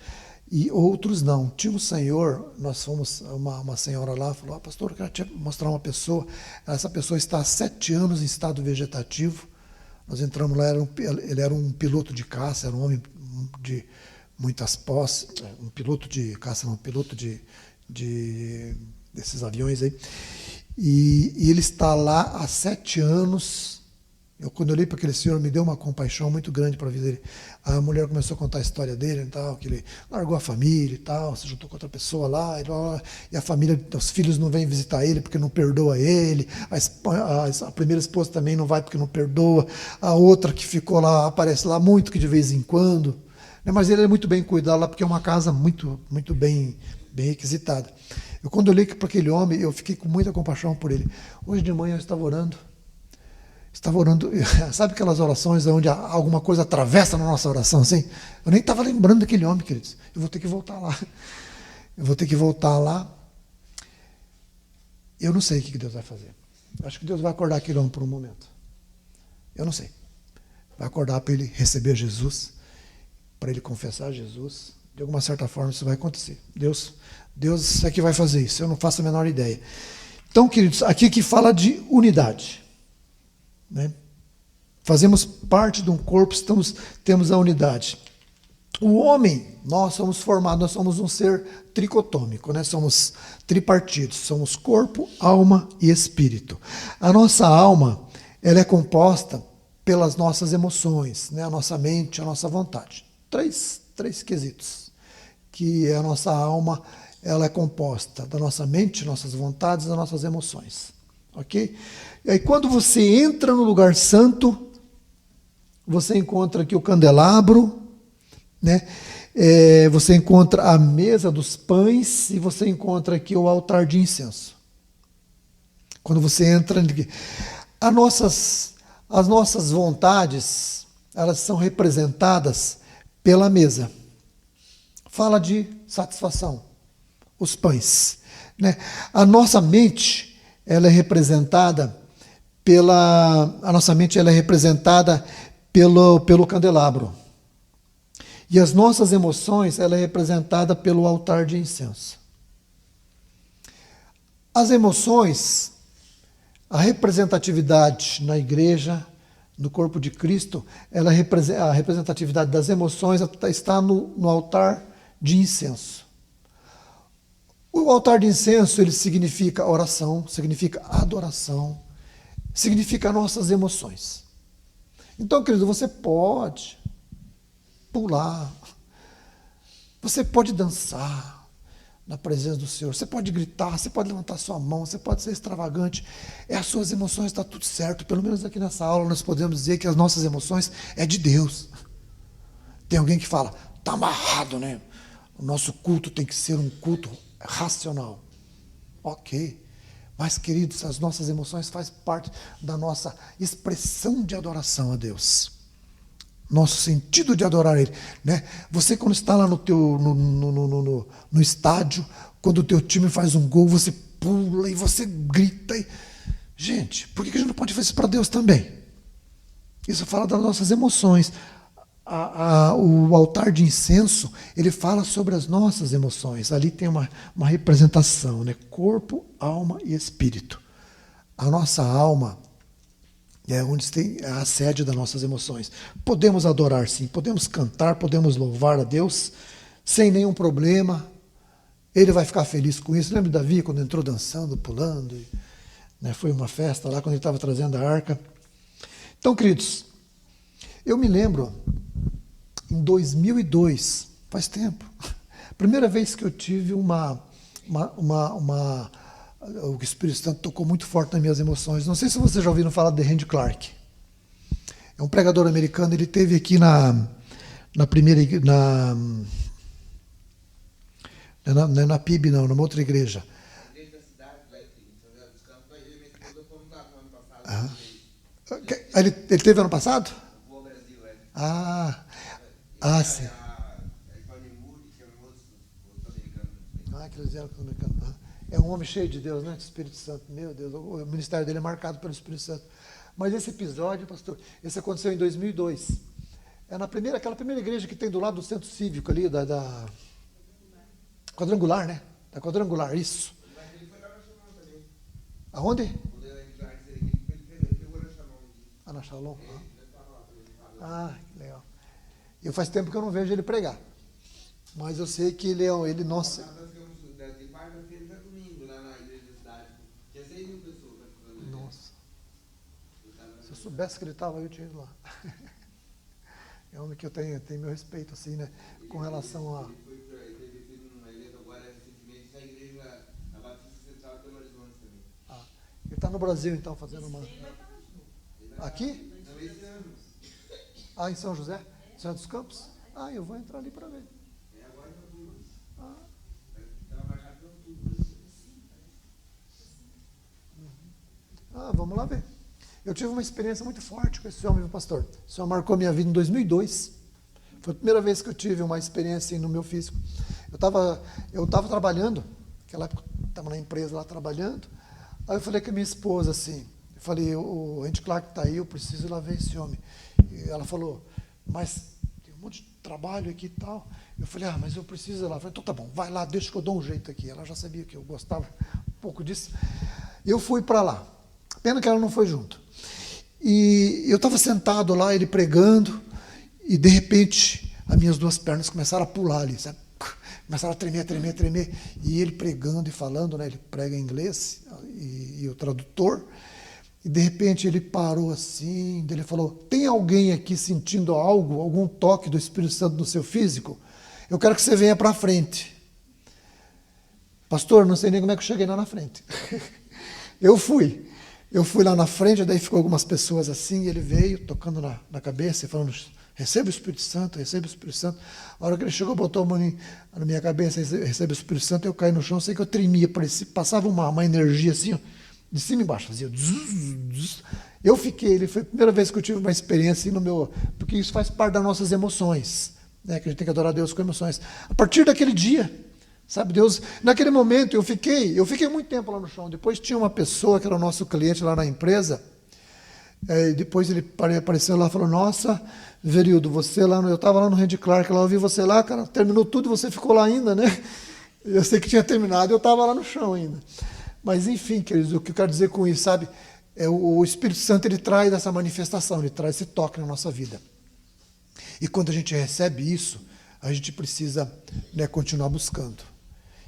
e outros não. Tinha um senhor, nós fomos, uma senhora lá, falou, pastor, eu quero te mostrar uma pessoa, essa pessoa está há 7 anos em estado vegetativo. Nós entramos lá, ele era um piloto de caça, era um homem de muitas posses, um piloto de caça, não, um piloto desses aviões aí, e ele está lá há 7 anos. Quando eu olhei para aquele senhor, me deu uma compaixão muito grande para a vida dele. A mulher começou a contar a história dele, e tal, que ele largou a família e tal, se juntou com outra pessoa lá, e a família, os filhos não vêm visitar ele porque não perdoa ele, a primeira esposa também não vai porque não perdoa, a outra que ficou lá, aparece lá muito que de vez em quando, né? Mas ele é muito bem cuidado lá porque é uma casa muito, muito bem requisitada. Quando eu olhei para aquele homem, eu fiquei com muita compaixão por ele. Hoje de manhã eu estava orando, sabe aquelas orações onde alguma coisa atravessa na nossa oração, assim? Eu nem estava lembrando daquele homem, queridos. Eu vou ter que voltar lá. Eu não sei o que Deus vai fazer. Acho que Deus vai acordar aquele homem por um momento. Eu não sei. Vai acordar para ele receber Jesus, para ele confessar Jesus. De alguma certa forma isso vai acontecer. Deus é que vai fazer isso. Eu não faço a menor ideia. Então, queridos, aqui que fala de unidade. Né? Fazemos parte de um corpo, temos a unidade. O homem, nós somos um ser tricotômico, né? Somos tripartidos, somos corpo, alma e espírito. A nossa alma, ela é composta pelas nossas emoções, né? A nossa mente, a nossa vontade. Três quesitos, que a nossa alma, ela é composta da nossa mente, nossas vontades e das nossas emoções. Ok? E aí quando você entra no lugar santo, você encontra aqui o candelabro, né? Você encontra a mesa dos pães e você encontra aqui o altar de incenso. Quando você entra, as nossas vontades, elas são representadas pela mesa. Fala de satisfação, os pães, né? A nossa mente, ela é representada pelo candelabro. E as nossas emoções, ela é representada pelo altar de incenso. As emoções, a representatividade na igreja, no corpo de Cristo, a representatividade das emoções está no altar de incenso. O altar de incenso, ele significa oração, significa adoração, significa nossas emoções. Então, querido, você pode pular, você pode dançar na presença do Senhor, você pode gritar, você pode levantar sua mão, você pode ser extravagante, as suas emoções está tudo certo. Pelo menos aqui nessa aula nós podemos dizer que as nossas emoções é de Deus. Tem alguém que fala, está amarrado, né? O nosso culto tem que ser um culto racional. Ok. Mas, queridos, as nossas emoções fazem parte da nossa expressão de adoração a Deus. Nosso sentido de adorar Ele. Né? Você, quando está lá no estádio, quando o teu time faz um gol, você pula e você grita. Gente, por que a gente não pode fazer isso para Deus também? Isso fala das nossas emoções. O altar de incenso, ele fala sobre as nossas emoções. Ali tem uma representação, né? Corpo, alma e espírito. A nossa alma é onde tem a sede das nossas emoções. Podemos adorar, sim, podemos cantar, podemos louvar a Deus sem nenhum problema. Ele vai ficar feliz com isso. Lembra de Davi quando entrou dançando, pulando? Né? Foi uma festa lá quando ele estava trazendo a arca. Então, queridos, Eu me lembro, em 2002, faz tempo, primeira vez que eu tive o Espírito Santo tocou muito forte nas minhas emoções. Não sei se vocês já ouviram falar de Randy Clark. É um pregador americano, ele esteve aqui na primeira na PIB, não, numa outra igreja. Ah. Ele teve ano passado? Sim. Que eles vieram americanos. É um homem cheio de Deus, né? De Espírito Santo. Meu Deus, o ministério dele é marcado pelo Espírito Santo. Mas esse episódio, pastor, esse aconteceu em 2002. É aquela primeira igreja que tem do lado do centro cívico ali, da Quadrangular, né? Da Quadrangular, isso. Aonde? Na Shalom. Que legal. Eu faz tempo que eu não vejo ele pregar. Mas eu sei que ele nossa. Nossa. Se eu soubesse que ele estava, eu tinha ido lá. É um homem que eu tenho meu respeito, assim, né? Com relação a. Ele está no Brasil, então, fazendo uma. Aqui? Em São José? São dos Campos? Eu vou entrar ali para ver. Vamos lá ver. Eu tive uma experiência muito forte com esse homem, meu pastor. Esse homem marcou minha vida em 2002. Foi a primeira vez que eu tive uma experiência assim, no meu físico. Eu estava trabalhando, naquela época eu estava na empresa lá trabalhando. Aí eu falei com a minha esposa assim, eu falei, o Randy Clark está aí, eu preciso ir lá ver esse homem. E ela falou, mas tem um monte de trabalho aqui e tal. Eu falei, mas eu preciso ir lá. Eu falei, então tá bom, vai lá, deixa que eu dou um jeito aqui. Ela já sabia que eu gostava um pouco disso. Eu fui para lá. Pena que ela não foi junto. E eu estava sentado lá, ele pregando, e de repente as minhas duas pernas começaram a pular ali, sabe? Começaram a tremer. E ele pregando e falando, né? Ele prega em inglês, e o tradutor. E de repente ele parou assim, ele falou, tem alguém aqui sentindo algo, algum toque do Espírito Santo no seu físico? Eu quero que você venha para frente. Pastor, não sei nem como é que eu cheguei lá na frente. Eu fui lá na frente, daí ficou algumas pessoas assim, e ele veio tocando na cabeça e falando, receba o Espírito Santo, receba o Espírito Santo. A hora que ele chegou, botou a mão na minha cabeça, receba o Espírito Santo, eu caí no chão, sei que eu tremia, passava uma energia assim, ó, de cima e embaixo, fazia eu fiquei, ele foi a primeira vez que eu tive uma experiência assim, porque isso faz parte das nossas emoções, né, que a gente tem que adorar a Deus com emoções. A partir daquele dia, sabe, Deus, naquele momento eu fiquei muito tempo lá no chão. Depois tinha uma pessoa que era o nosso cliente lá na empresa, depois ele apareceu lá e falou, nossa, Verildo, você lá, eu estava lá no Randy Clark, lá, eu vi você lá, cara, terminou tudo e você ficou lá ainda, né? Eu sei que tinha terminado, eu estava lá no chão ainda. Mas enfim, queridos, o que eu quero dizer com isso, sabe, o Espírito Santo, ele traz essa manifestação, ele traz esse toque na nossa vida. E quando a gente recebe isso, a gente precisa, né, continuar buscando.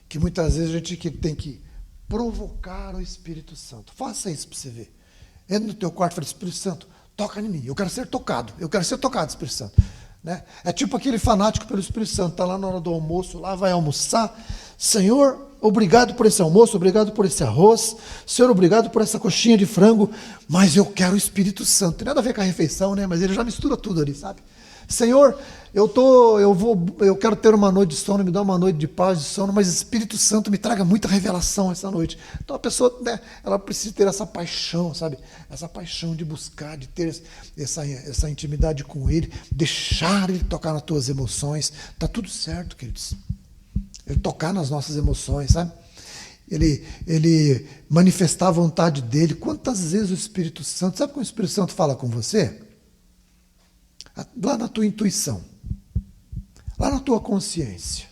Que muitas vezes a gente tem que provocar o Espírito Santo. Faça isso para você ver. Entra no teu quarto e fala, Espírito Santo, toca em mim. Eu quero ser tocado, Espírito Santo. Né? É tipo aquele fanático pelo Espírito Santo, está lá na hora do almoço, lá vai almoçar. Senhor, obrigado por esse almoço, obrigado por esse arroz. Senhor, obrigado por essa coxinha de frango, mas eu quero o Espírito Santo. Tem nada a ver com a refeição, né? Mas ele já mistura tudo ali, sabe? Senhor, eu quero ter uma noite de sono, me dá uma noite de paz, de sono, mas Espírito Santo me traga muita revelação essa noite. Então a pessoa, né, ela precisa ter essa paixão, sabe? Essa paixão de buscar, de ter essa intimidade com Ele, deixar Ele tocar nas tuas emoções. Está tudo certo, queridos. Ele tocar nas nossas emoções, sabe? Ele manifestar a vontade dEle. Quantas vezes o Espírito Santo, sabe como o Espírito Santo fala com você? Lá na tua intuição, lá na tua consciência.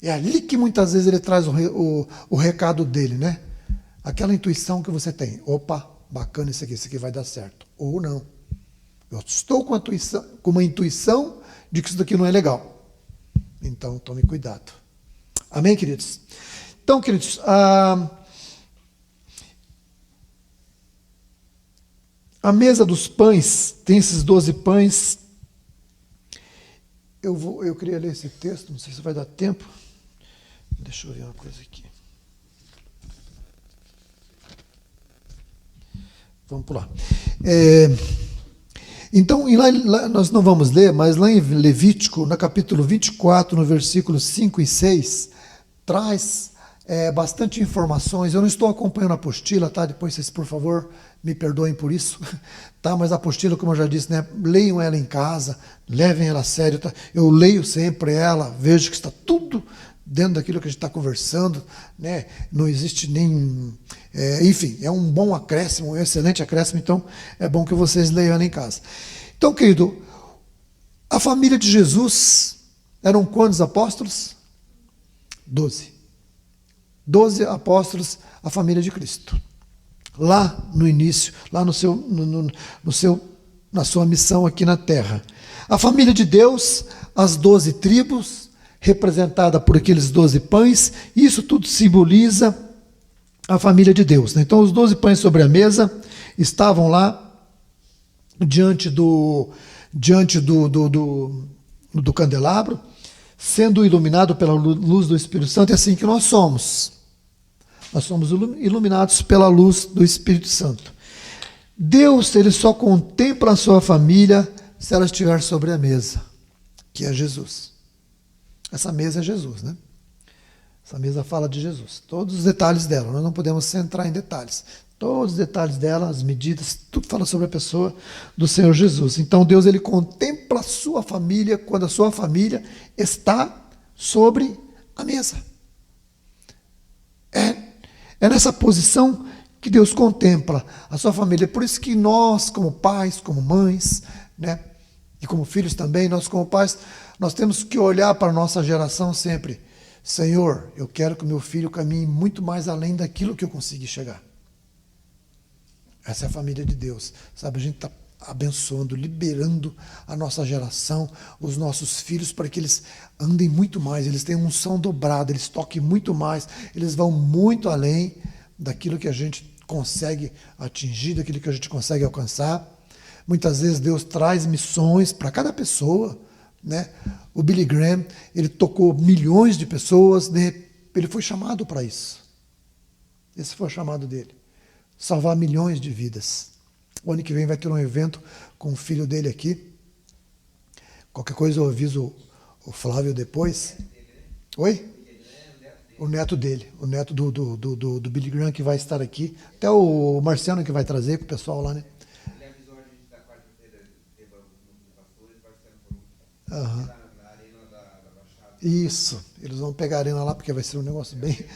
É ali que muitas vezes ele traz o recado dele, né? Aquela intuição que você tem. Opa, bacana isso aqui vai dar certo. Ou não. Eu estou com uma intuição de que isso daqui não é legal. Então, tome cuidado. Amém, queridos? Então, queridos, A mesa dos pães, tem esses 12 pães. Eu queria ler esse texto, não sei se vai dar tempo. Deixa eu ver uma coisa aqui. Vamos pular. Então, lá, nós não vamos ler, mas lá em Levítico, no capítulo 24, no versículos 5 e 6, traz bastante informações. Eu não estou acompanhando a apostila, tá? Depois vocês, por favor, me perdoem por isso. Tá? Mas a apostila, como eu já disse, né? Leiam ela em casa, levem ela a sério. Tá? Eu leio sempre ela, vejo que está tudo dentro daquilo que a gente está conversando, né? Não existe nem... enfim, é um bom acréscimo, um excelente acréscimo, então é bom que vocês leiam ela em casa. Então, querido, a família de Jesus eram quantos apóstolos? 12. 12 apóstolos, a família de Cristo. Lá no início, lá na sua missão aqui na terra. A família de Deus, as 12 tribos, representada por aqueles 12 pães, isso tudo simboliza a família de Deus. Né? Então, os 12 pães sobre a mesa estavam lá diante do candelabro, sendo iluminado pela luz do Espírito Santo. É assim que nós somos. Nós somos iluminados pela luz do Espírito Santo. Deus, ele só contempla a sua família se ela estiver sobre a mesa, que é Jesus. Essa mesa é Jesus, né? Essa mesa fala de Jesus. Todos os detalhes dela, nós não podemos entrar em detalhes. Todos os detalhes dela, as medidas, tudo fala sobre a pessoa do Senhor Jesus. Então Deus, ele contempla a sua família quando a sua família está sobre a mesa. É nessa posição que Deus contempla a sua família. Por isso que nós, como pais, como mães, né, e como filhos também, nós como pais, nós temos que olhar para a nossa geração sempre. Senhor, eu quero que o meu filho caminhe muito mais além daquilo que eu consegui chegar. Essa é a família de Deus. Sabe, a gente está abençoando, liberando a nossa geração, os nossos filhos, para que eles andem muito mais, eles tenham unção dobrada, eles toquem muito mais, eles vão muito além daquilo que a gente consegue atingir, daquilo que a gente consegue alcançar. Muitas vezes Deus traz missões para cada pessoa, né? O Billy Graham, ele tocou milhões de pessoas, né? Ele foi chamado para isso. Esse foi o chamado dele. Salvar milhões de vidas. O ano que vem vai ter um evento com o filho dele aqui. Qualquer coisa eu aviso o Flávio depois. Oi? O neto dele. O neto do Billy Graham, que vai estar aqui. Até o Marciano que vai trazer com o pessoal lá, né? Ele avisou a gente da quarta-feira, teve alguns pastores, vai ser lá na arena da Baixada. Isso. Eles vão pegar a arena lá, porque vai ser um negócio bem...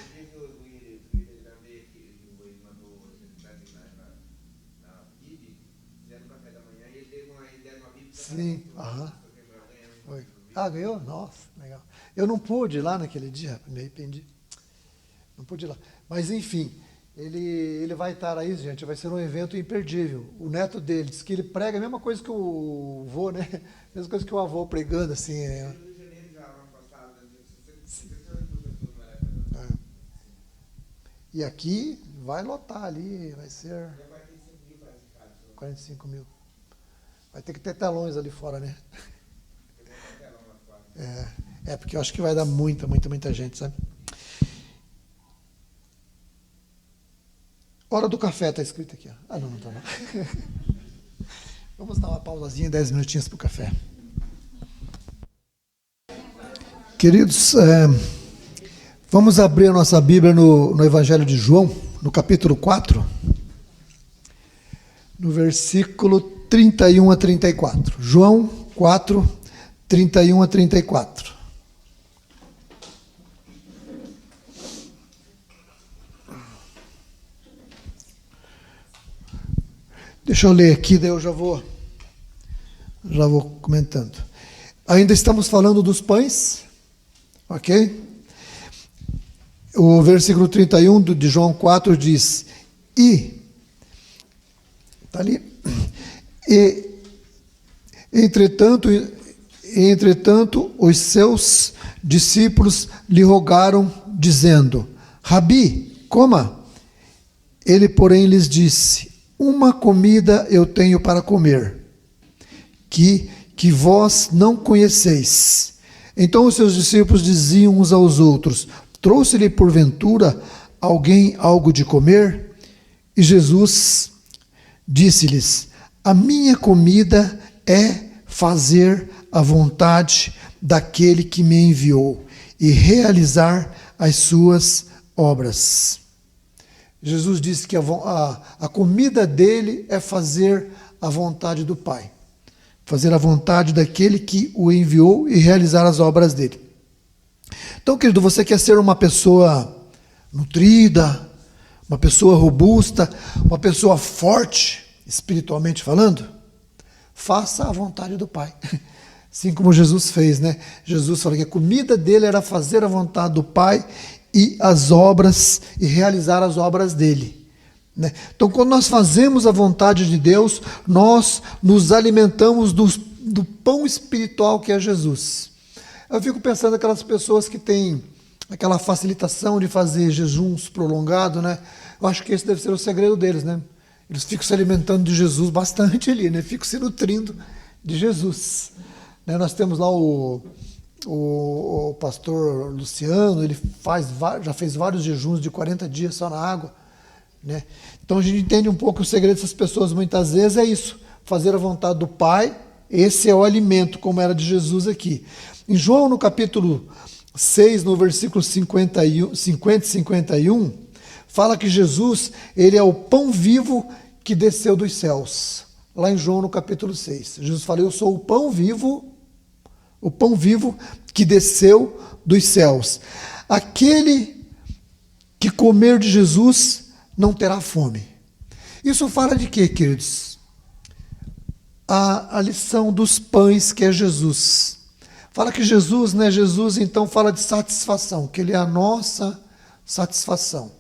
Sim, aham. Foi. Ah, ganhou? Nossa, legal. Eu não pude ir lá naquele dia, me arrependi. Não pude ir lá. Mas, enfim, ele vai estar aí, gente, vai ser um evento imperdível. O neto dele diz que ele prega a mesma coisa que o avô, né? A mesma coisa que o avô pregando, assim. E aqui vai lotar ali, vai ser 45 mil. Vai ter que ter telões ali fora, né? Porque eu acho que vai dar muita gente, sabe? Hora do café, está escrito aqui. Ah, não está não. Vamos dar uma pausazinha, 10 minutinhos para o café. Queridos, vamos abrir a nossa Bíblia no Evangelho de João, no capítulo 4, no versículo 31 a 34. João 4, 31 a 34. Deixa eu ler aqui, daí eu já vou comentando. Ainda estamos falando dos pães, ok? O versículo 31 de João 4 diz: está ali. E, entretanto, os seus discípulos lhe rogaram, dizendo: Rabi, coma. Ele, porém, lhes disse: uma comida eu tenho para comer, que vós não conheceis. Então os seus discípulos diziam uns aos outros: trouxe-lhe porventura alguém algo de comer? E Jesus disse-lhes: a minha comida é fazer a vontade daquele que me enviou e realizar as suas obras. Jesus disse que a comida dele é fazer a vontade do Pai. Fazer a vontade daquele que o enviou e realizar as obras dele. Então, querido, você quer ser uma pessoa nutrida, uma pessoa robusta, uma pessoa forte, espiritualmente falando? Faça a vontade do Pai. Assim como Jesus fez, né? Jesus falou que a comida dele era fazer a vontade do Pai e as obras, e realizar as obras dele. Né? Então, quando nós fazemos a vontade de Deus, nós nos alimentamos do pão espiritual que é Jesus. Eu fico pensando aquelas pessoas que têm aquela facilitação de fazer jejuns prolongados, né? Eu acho que esse deve ser o segredo deles, né? Eles ficam se alimentando de Jesus bastante ali, né? Ficam se nutrindo de Jesus. Né? Nós temos lá o pastor Luciano, ele já fez vários jejuns de 40 dias só na água. Né? Então a gente entende um pouco o segredo dessas pessoas, muitas vezes é isso, fazer a vontade do Pai. Esse é o alimento, como era de Jesus aqui. Em João, no capítulo 6, no versículo 50 e 51, fala que Jesus, ele é o pão vivo que desceu dos céus. Lá em João, no capítulo 6. Jesus fala: eu sou o pão vivo que desceu dos céus. Aquele que comer de Jesus não terá fome. Isso fala de quê, queridos? A lição dos pães, que é Jesus. Fala que Jesus, né? Jesus então fala de satisfação, que ele é a nossa satisfação.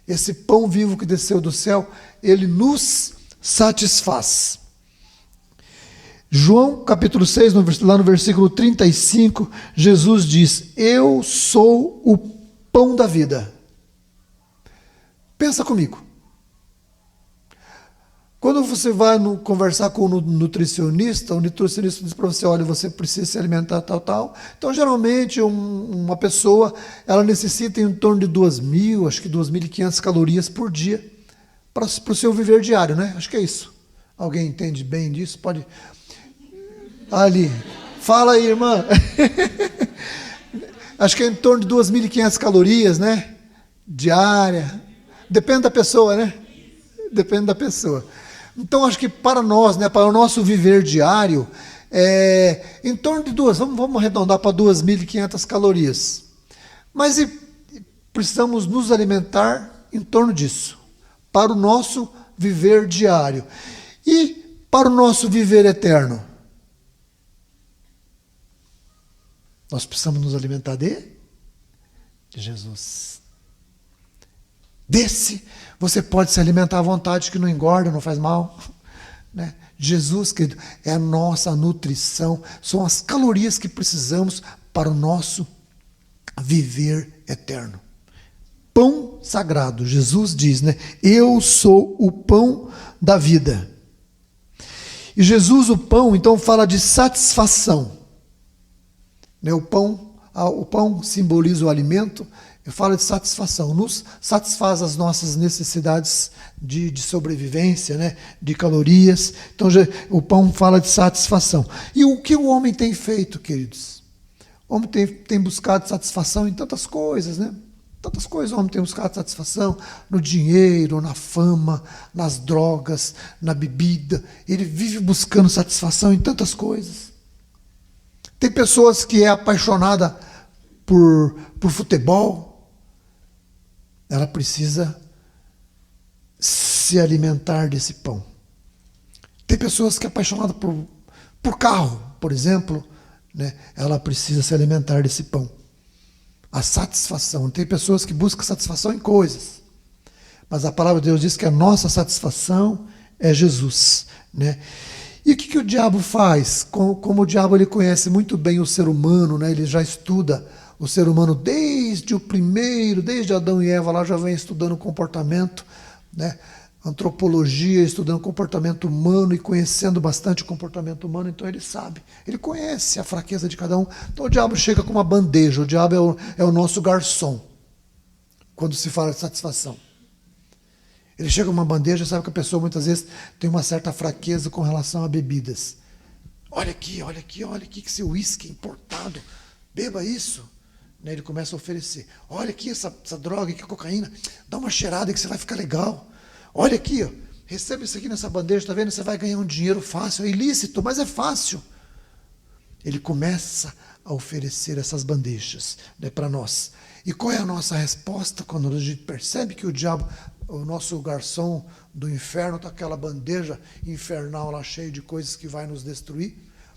Esse pão vivo que desceu do céu, ele nos satisfaz. João capítulo 6, lá no versículo 35, Jesus diz: eu sou o pão da vida. Pensa comigo. Quando você vai conversar com o nutricionista diz para você: olha, você precisa se alimentar tal. Então, geralmente, uma pessoa, ela necessita em torno de 2.000, acho que 2.500 calorias por dia para o seu viver diário, né? Acho que é isso. Alguém entende bem disso? Pode... Ali. Fala aí, irmã. Acho que é em torno de 2.500 calorias, né? Diária. Depende da pessoa, né? Depende da pessoa. Então, acho que para nós, né, para o nosso viver diário, em torno de vamos arredondar para 2.500 calorias. Mas precisamos nos alimentar em torno disso, para o nosso viver diário. E para o nosso viver eterno? Nós precisamos nos alimentar de Jesus. Desse, você pode se alimentar à vontade, que não engorda, não faz mal. Né? Jesus, querido, é a nossa nutrição, são as calorias que precisamos para o nosso viver eterno. Pão sagrado, Jesus diz, né? Eu sou o pão da vida. E Jesus, o pão, então fala de satisfação. Né? O pão simboliza o alimento, fala de satisfação, nos satisfaz as nossas necessidades de sobrevivência, né? De calorias. Então o pão fala de satisfação. E o que o homem tem feito, queridos? O homem tem buscado satisfação em tantas coisas, né? Tantas coisas o homem tem buscado satisfação, no dinheiro, na fama, nas drogas, na bebida. Ele vive buscando satisfação em tantas coisas. Tem pessoas que é apaixonada por futebol. Ela precisa se alimentar desse pão. Tem pessoas que é apaixonada por carro, por exemplo, né? Ela precisa se alimentar desse pão. A satisfação. Tem pessoas que buscam satisfação em coisas. Mas a palavra de Deus diz que a nossa satisfação é Jesus. Né? E o que o diabo faz? Como o diabo ele conhece muito bem o ser humano, né? Ele já estuda o ser humano desde Adão e Eva, lá já vem estudando o comportamento, né, antropologia, estudando comportamento humano e conhecendo bastante o comportamento humano, então ele sabe, ele conhece a fraqueza de cada um. Então o diabo chega com uma bandeja, o diabo é o nosso garçom, quando se fala de satisfação. Ele chega com uma bandeja, sabe que a pessoa muitas vezes tem uma certa fraqueza com relação a bebidas. Olha aqui, que seu uísque é importado, beba isso. Ele começa a oferecer. Olha aqui essa droga, que cocaína, dá uma cheirada que você vai ficar legal. Olha aqui, ó, receba isso aqui nessa bandeja, tá vendo? Você vai ganhar um dinheiro fácil, é ilícito, mas é fácil. Ele começa a oferecer essas bandejas, né, para nós. E qual é a nossa resposta quando a gente percebe que o diabo, o nosso garçom do inferno, está com aquela bandeja infernal lá cheia de coisas que vai nos destruir,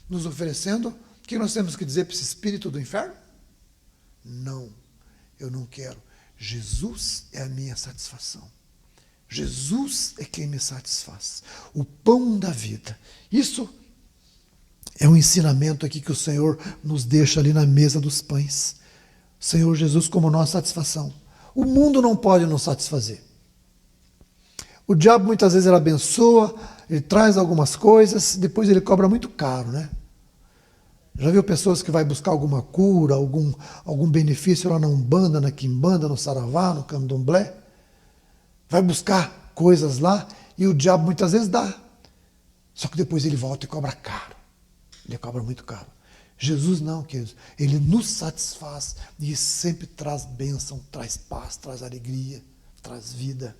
nos oferecendo? O que nós temos que dizer para esse espírito do inferno? Não, eu não quero. Jesus é a minha satisfação. Jesus é quem me satisfaz. O pão da vida. Isso é um ensinamento aqui que o Senhor nos deixa ali na mesa dos pães. Senhor Jesus como nossa satisfação. O mundo não pode nos satisfazer. O diabo muitas vezes ele abençoa, ele traz algumas coisas, depois ele cobra muito caro, né? Já viu pessoas que vai buscar alguma cura, algum benefício lá na Umbanda, na Quimbanda, no Saravá, no Candomblé? Vai buscar coisas lá e o diabo muitas vezes dá. Só que depois ele volta e cobra caro. Ele cobra muito caro. Jesus não, queridos. Ele nos satisfaz e sempre traz bênção, traz paz, traz alegria, traz vida.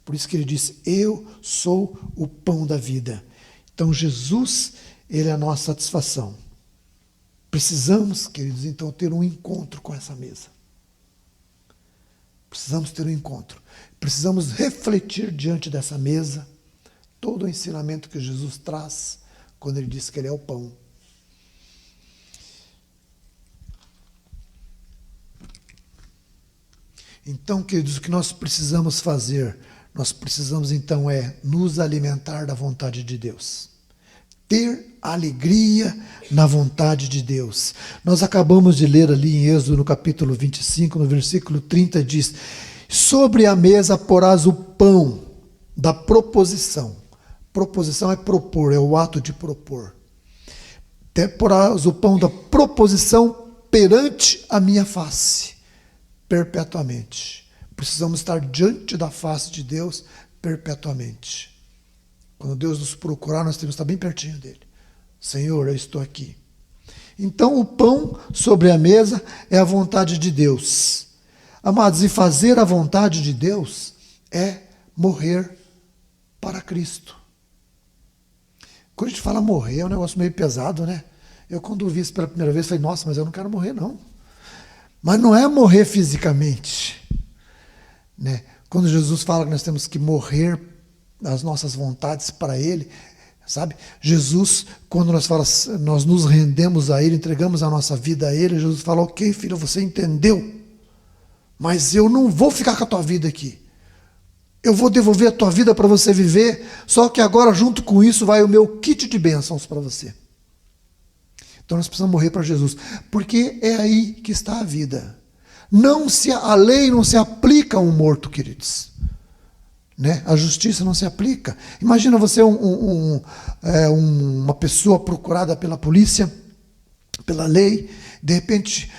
Por isso que ele disse, eu sou o pão da vida. Então Jesus, ele é a nossa satisfação. Precisamos, queridos, então ter um encontro com essa mesa. Precisamos ter um encontro. Precisamos refletir diante dessa mesa todo o ensinamento que Jesus traz quando ele diz que ele é o pão. Então, queridos, o que nós precisamos fazer? Nós precisamos então nos alimentar da vontade de Deus. Ter alegria na vontade de Deus. Nós acabamos de ler ali em Êxodo, no capítulo 25, no versículo 30, diz: sobre a mesa porás o pão da proposição. Proposição é propor, é o ato de propor. Porás o pão da proposição perante a minha face, perpetuamente. Precisamos estar diante da face de Deus perpetuamente. Quando Deus nos procurar, nós temos que estar bem pertinho dele. Senhor, eu estou aqui. Então, o pão sobre a mesa é a vontade de Deus. Amados, e fazer a vontade de Deus é morrer para Cristo. Quando a gente fala morrer, é um negócio meio pesado, né? Eu, quando vi isso pela primeira vez, falei, nossa, mas eu não quero morrer, não. Mas não é morrer fisicamente, né? Quando Jesus fala que nós temos que morrer as nossas vontades para Ele, sabe? Jesus, quando nós nos rendemos a Ele, entregamos a nossa vida a Ele, Jesus fala, ok, filho, você entendeu, mas eu não vou ficar com a tua vida aqui. Eu vou devolver a tua vida para você viver, só que agora junto com isso vai o meu kit de bênçãos para você. Então nós precisamos morrer para Jesus, porque é aí que está a vida. A lei não se aplica a um morto, queridos. Né? A justiça não se aplica. Imagina você uma pessoa procurada pela polícia, pela lei, de repente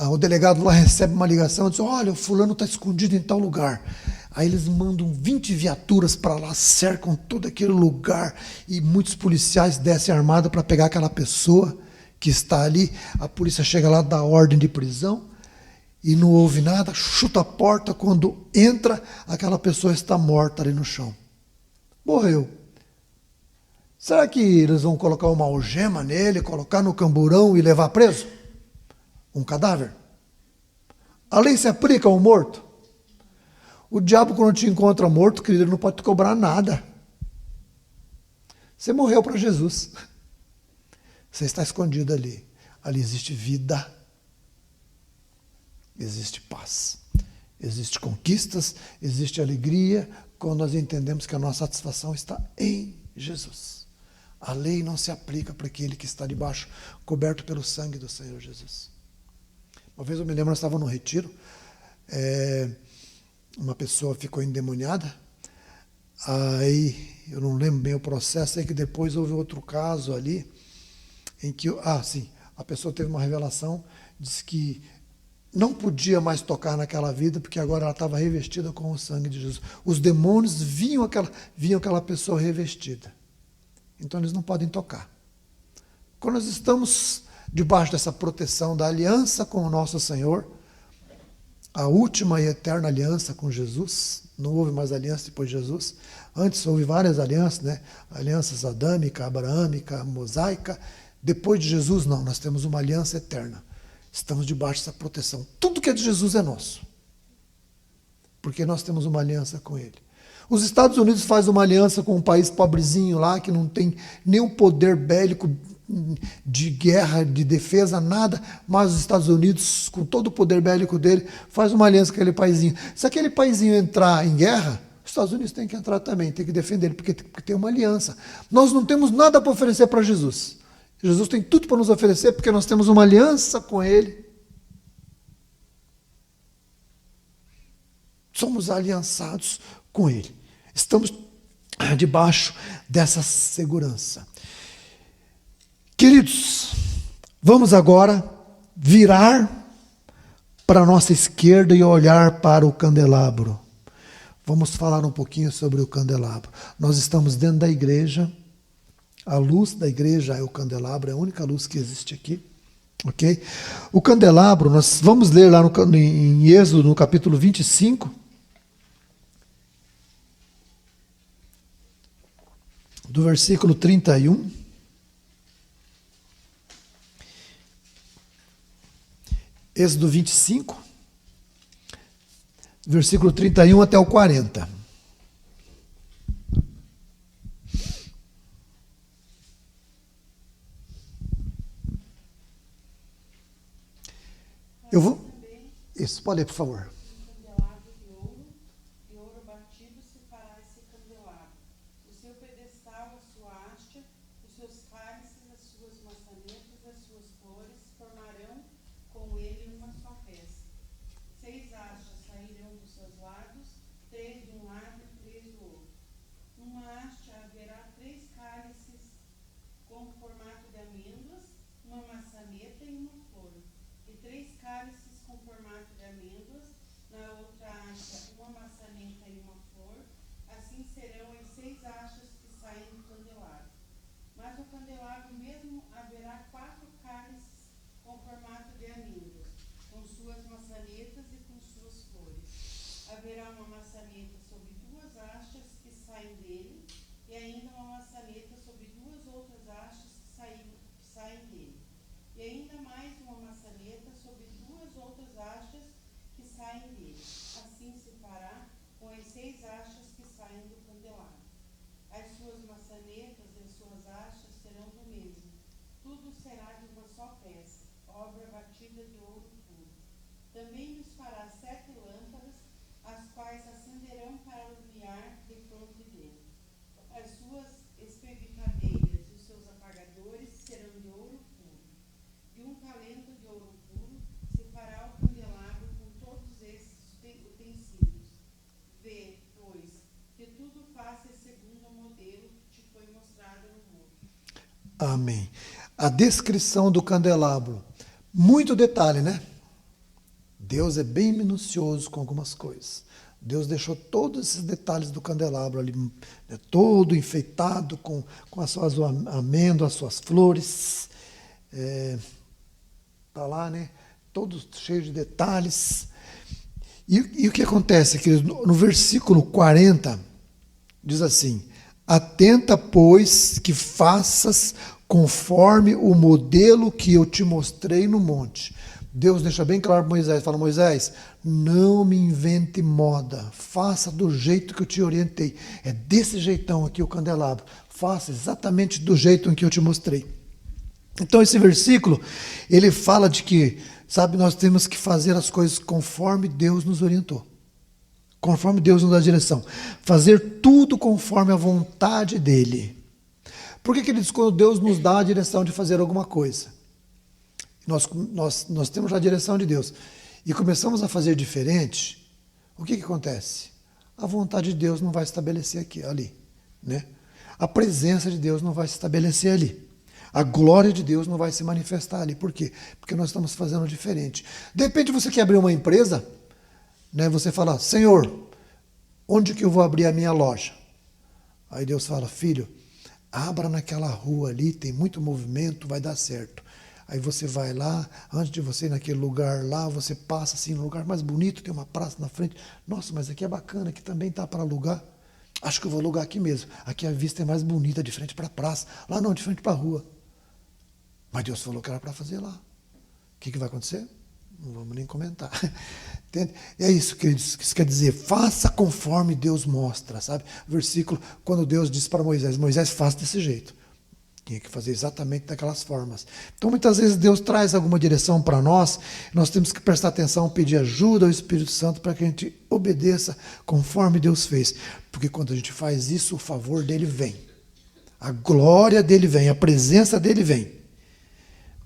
o delegado lá recebe uma ligação e diz, olha, o fulano está escondido em tal lugar. Aí eles mandam 20 viaturas para lá, cercam todo aquele lugar e muitos policiais descem armados para pegar aquela pessoa que está ali. A polícia chega lá, dá ordem de prisão e não houve nada, chuta a porta, quando entra, aquela pessoa está morta ali no chão. Morreu. Será que eles vão colocar uma algema nele, colocar no camburão e levar preso? Um cadáver? A lei se aplica ao morto? O diabo, quando te encontra morto, querido, ele não pode te cobrar nada. Você morreu para Jesus. Você está escondido ali. Ali existe vida. Existe paz. Existe conquistas. Existe alegria. Quando nós entendemos que a nossa satisfação está em Jesus. A lei não se aplica para aquele que está debaixo, coberto pelo sangue do Senhor Jesus. Uma vez eu me lembro, nós estávamos no retiro. Uma pessoa ficou endemoniada Aí, eu não lembro bem o processo, é que depois houve outro caso ali, em que, sim, a pessoa teve uma revelação, disse que não podia mais tocar naquela vida, porque agora ela estava revestida com o sangue de Jesus. Os demônios viam aquela pessoa revestida. Então eles não podem tocar. Quando nós estamos debaixo dessa proteção da aliança com o nosso Senhor, a última e eterna aliança com Jesus, não houve mais aliança depois de Jesus. Antes houve várias alianças, né? Alianças adâmica, abraâmica, mosaica. Depois de Jesus, não, nós temos uma aliança eterna. Estamos debaixo dessa proteção. Tudo que é de Jesus é nosso. Porque nós temos uma aliança com Ele. Os Estados Unidos fazem uma aliança com um país pobrezinho lá, que não tem nenhum poder bélico de guerra, de defesa, nada, mas os Estados Unidos, com todo o poder bélico dele, faz uma aliança com aquele paizinho. Se aquele paizinho entrar em guerra, os Estados Unidos têm que entrar também, tem que defender ele, porque tem uma aliança. Nós não temos nada para oferecer para Jesus. Jesus tem tudo para nos oferecer, porque nós temos uma aliança com Ele. Somos aliançados com Ele. Estamos debaixo dessa segurança. Queridos, vamos agora virar para a nossa esquerda e olhar para o candelabro. Vamos falar um pouquinho sobre o candelabro. Nós estamos dentro da igreja. A luz da igreja é o candelabro, é a única luz que existe aqui. Ok? O candelabro, nós vamos ler lá em Êxodo, no capítulo 25. Do versículo 31. Êxodo 25. Versículo 31 até o 40. Eu vou. Isso, pode ler, por favor. Um candelabro de ouro batido se fará esse candelabro. O seu pedestal, a sua haste, os seus cálices, as suas maçanetas, as suas flores, formarão com ele uma só peça. 6 hastes sairão dos seus lados, 3 de um lado e 3 do outro. Numa haste haverá 3 cálices com formato de amêndoas, uma maçaneta e uma flor. E 3 cálices com formato de amêndoas, na outra haste uma maçaneta e uma flor. Assim serão as 6 hastes que saem do candelabro. Mas no candelabro mesmo haverá 4 cálices com formato de amêndoas, com suas maçanetas e com suas flores. Haverá uma maçaneta sobre 2 hastes que saem dele, e ainda uma maçaneta sobre 2 outras hastes que saem dele. E ainda mais uma maçaneta sobre 2 outras hastes que saem dele. Assim se fará com as 6 hastes que saem do candelabro. As suas maçanetas e as suas hastes serão do mesmo. Tudo será de uma só peça, obra batida de ouro puro. Também lhes fará 7 lâmpadas, as quais acenderão para iluminar defronte dele. As suas espevitadeiras e os seus apagadores serão de ouro puro. De um talento de ouro puro se fará o candelabro com todos esses utensílios. Vê, pois, que tudo faça segundo o modelo que te foi mostrado no monte. Amém. A descrição do candelabro. Muito detalhe, né? Deus é bem minucioso com algumas coisas. Deus deixou todos esses detalhes do candelabro ali, né, todo enfeitado com as suas amêndoas, as suas flores. Está lá, né? Todo cheio de detalhes. E o que acontece, querido? No versículo 40, diz assim: atenta, pois, que faças conforme o modelo que eu te mostrei no monte. Deus deixa bem claro para Moisés, fala: Moisés, não me invente moda, faça do jeito que eu te orientei. É desse jeitão aqui o candelabro, faça exatamente do jeito em que eu te mostrei. Então esse versículo, ele fala de que, sabe, nós temos que fazer as coisas conforme Deus nos orientou. Conforme Deus nos dá a direção. Fazer tudo conforme a vontade dEle. Por que ele diz quando Deus nos dá a direção de fazer alguma coisa? Nós temos já a direção de Deus e começamos a fazer diferente, o que acontece? a vontade de Deus não vai se estabelecer aqui, ali, né? A presença de Deus não vai se estabelecer ali. A glória de Deus não vai se manifestar ali. Por quê? Porque nós estamos fazendo diferente. De repente você quer abrir uma empresa, né? Você fala, Senhor, onde que eu vou abrir a minha loja? Aí Deus fala, filho, abra naquela rua ali, tem muito movimento, vai dar certo. Aí você vai lá, antes de você ir naquele lugar lá, você passa assim no lugar mais bonito, tem uma praça na frente. Nossa, mas aqui é bacana, aqui também tá para alugar. Acho que eu vou alugar aqui mesmo. Aqui a vista é mais bonita, de frente para a praça. Lá não, de frente para a rua. Mas Deus falou que era para fazer lá. O que vai acontecer? Não vamos nem comentar. Entende? E é isso que isso quer dizer. Faça conforme Deus mostra, sabe? Versículo, quando Deus disse para Moisés, Moisés, faça desse jeito. Tinha que fazer exatamente daquelas formas. Então, muitas vezes, Deus traz alguma direção para nós, nós temos que prestar atenção, pedir ajuda ao Espírito Santo para que a gente obedeça conforme Deus fez. Porque quando a gente faz isso, o favor dele vem. A glória dele vem, a presença dele vem.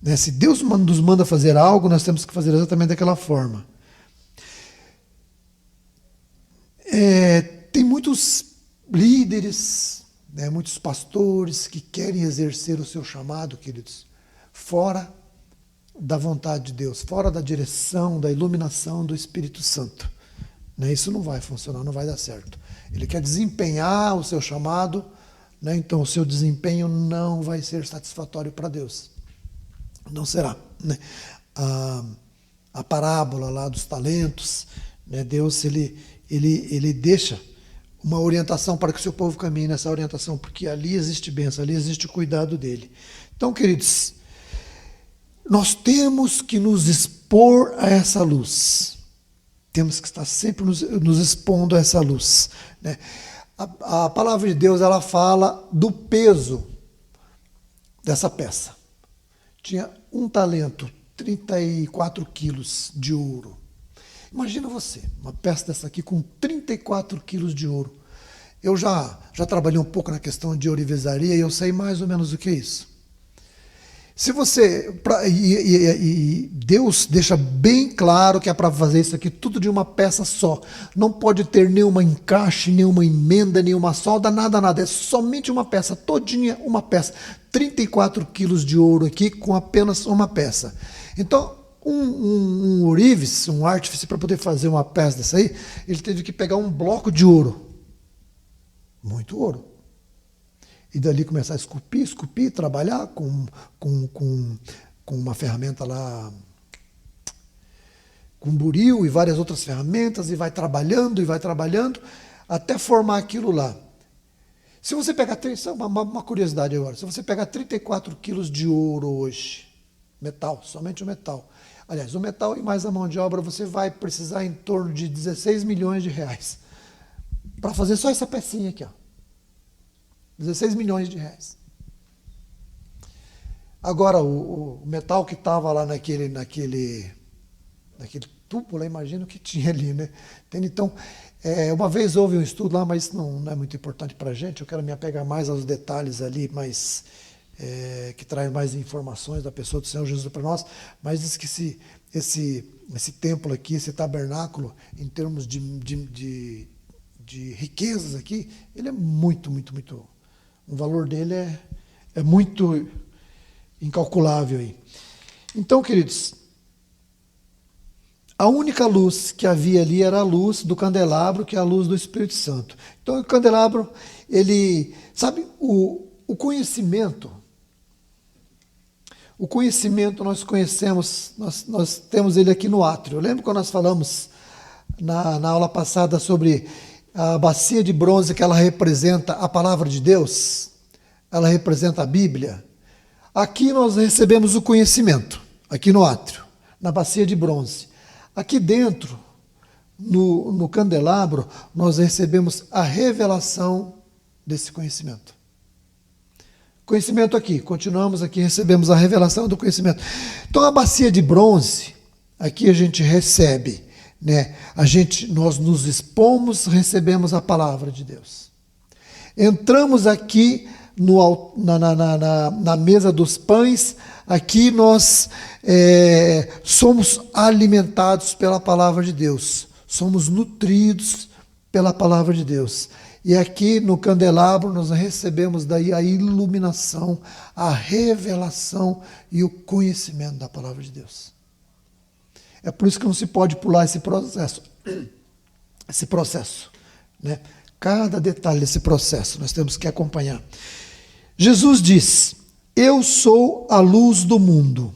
Né? Se Deus nos manda fazer algo, nós temos que fazer exatamente daquela forma. Tem muitos líderes, né, muitos pastores que querem exercer o seu chamado, queridos, fora da vontade de Deus, fora da direção, da iluminação do Espírito Santo. Né, isso não vai funcionar, não vai dar certo. Ele quer desempenhar o seu chamado, né, então o seu desempenho não vai ser satisfatório para Deus. Não será. Né? A parábola lá dos talentos, né, Deus ele deixa uma orientação para que o seu povo caminhe nessa orientação, porque ali existe bênção, ali existe o cuidado dele. Então, queridos, nós temos que nos expor a essa luz. Temos que estar sempre nos expondo a essa luz. Né? A palavra de Deus, ela fala do peso dessa peça. Tinha um talento, 34 quilos de ouro. Imagina você, uma peça dessa aqui com 34 quilos de ouro. Eu já trabalhei um pouco na questão de ourivesaria e eu sei mais ou menos o que é isso. Se você... E Deus deixa bem claro que é para fazer isso aqui tudo de uma peça só. Não pode ter nenhuma encaixe, nenhuma emenda, nenhuma solda, nada. É somente uma peça, todinha uma peça. 34 quilos de ouro aqui com apenas uma peça. Então, um ourives, um artífice, para poder fazer uma peça dessa aí, ele teve que pegar um bloco de ouro. Muito ouro. E dali começar a esculpir, trabalhar com uma ferramenta lá, com buril e várias outras ferramentas, e vai trabalhando, até formar aquilo lá. Se você pegar, uma curiosidade agora, se você pegar 34 quilos de ouro hoje, metal, somente o metal. Aliás, o metal e mais a mão de obra, você vai precisar em torno de 16 milhões de reais para fazer só essa pecinha aqui, ó. 16 milhões de reais. Agora, o metal que estava lá naquele tubo, lá, imagina o que tinha ali, né? Então, uma vez houve um estudo lá, mas isso não é muito importante para a gente, eu quero me apegar mais aos detalhes ali, mas... que traz mais informações da pessoa do Senhor Jesus para nós, mas diz que esse templo aqui, esse tabernáculo, em termos de riquezas aqui, ele é muito, o valor dele é muito incalculável aí. Então, queridos, a única luz que havia ali era a luz do candelabro, que é a luz do Espírito Santo. Então, o candelabro, ele, sabe, o conhecimento, nós conhecemos, nós temos ele aqui no átrio. Eu lembro quando nós falamos na aula passada sobre a bacia de bronze, que ela representa a palavra de Deus, ela representa a Bíblia. Aqui nós recebemos o conhecimento, aqui no átrio, na bacia de bronze. Aqui dentro, no candelabro, nós recebemos a revelação desse conhecimento. Conhecimento aqui, continuamos aqui, recebemos a revelação do conhecimento. Então, a bacia de bronze, aqui a gente recebe, né? Nós nos expomos, recebemos a palavra de Deus. Entramos aqui na mesa dos pães, aqui nós somos alimentados pela palavra de Deus, somos nutridos pela palavra de Deus. E aqui no candelabro nós recebemos daí a iluminação, a revelação e o conhecimento da palavra de Deus. É por isso que não se pode pular esse processo, né? Cada detalhe desse processo nós temos que acompanhar. Jesus diz: eu sou a luz do mundo.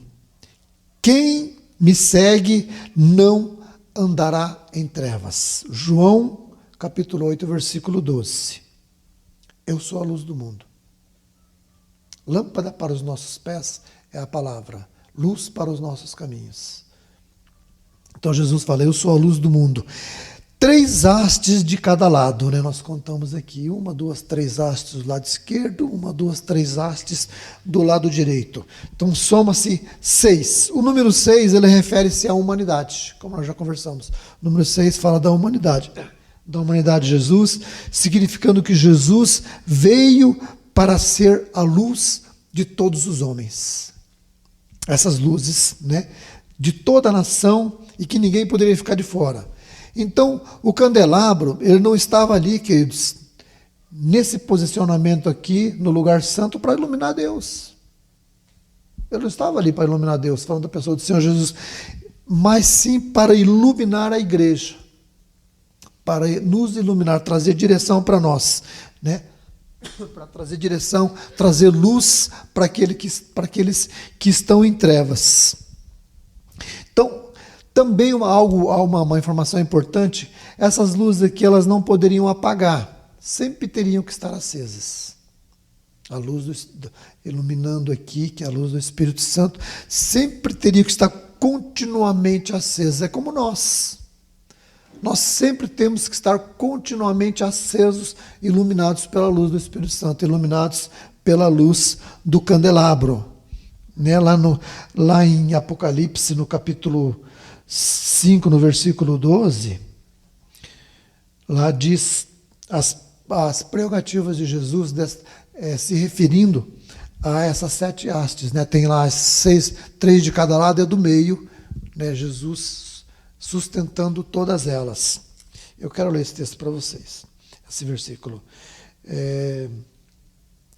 Quem me segue não andará em trevas. João, capítulo 8, versículo 12. Eu sou a luz do mundo. Lâmpada para os nossos pés é a palavra, luz para os nossos caminhos. Então Jesus fala: eu sou a luz do mundo. 3 hastes de cada lado, né? Nós contamos aqui 1, 2, 3 hastes do lado esquerdo, 1, 2, 3 hastes do lado direito. Então soma-se 6. O número 6, ele refere-se à humanidade, como nós já conversamos. O número 6 fala da humanidade de Jesus, significando que Jesus veio para ser a luz de todos os homens. Essas luzes, né, de toda a nação, e que ninguém poderia ficar de fora. Então, o candelabro, ele não estava ali, queridos, nesse posicionamento aqui, no lugar santo, para iluminar Deus. Ele não estava ali para iluminar Deus, falando da pessoa do Senhor Jesus, mas sim para iluminar a igreja, para nos iluminar, trazer direção para nós, né? Para trazer direção, trazer luz para aqueles que estão em trevas. Então, também uma informação importante: essas luzes aqui elas não poderiam apagar, sempre teriam que estar acesas. A luz iluminando aqui, que é a luz do Espírito Santo, sempre teria que estar continuamente acesa. É como nós. Nós sempre temos que estar continuamente acesos, iluminados pela luz do Espírito Santo, iluminados pela luz do candelabro. Né? Lá em Apocalipse, no capítulo 5, no versículo 12, lá diz as prerrogativas de Jesus, se referindo a essas 7 hastes. Né? Tem lá 6, 3 de cada lado, é do meio, né? Jesus sustentando todas elas. Eu quero ler esse texto para vocês, esse versículo.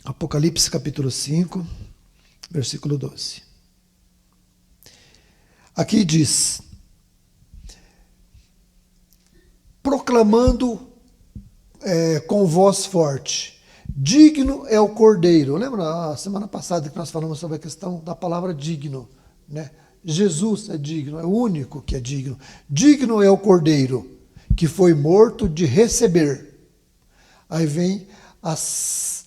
Apocalipse capítulo 5, versículo 12. Aqui diz: proclamando com voz forte, digno é o Cordeiro. Lembra a semana passada que nós falamos sobre a questão da palavra digno, né? Jesus é digno, é o único que é digno. Digno é o Cordeiro, que foi morto de receber. Aí vem as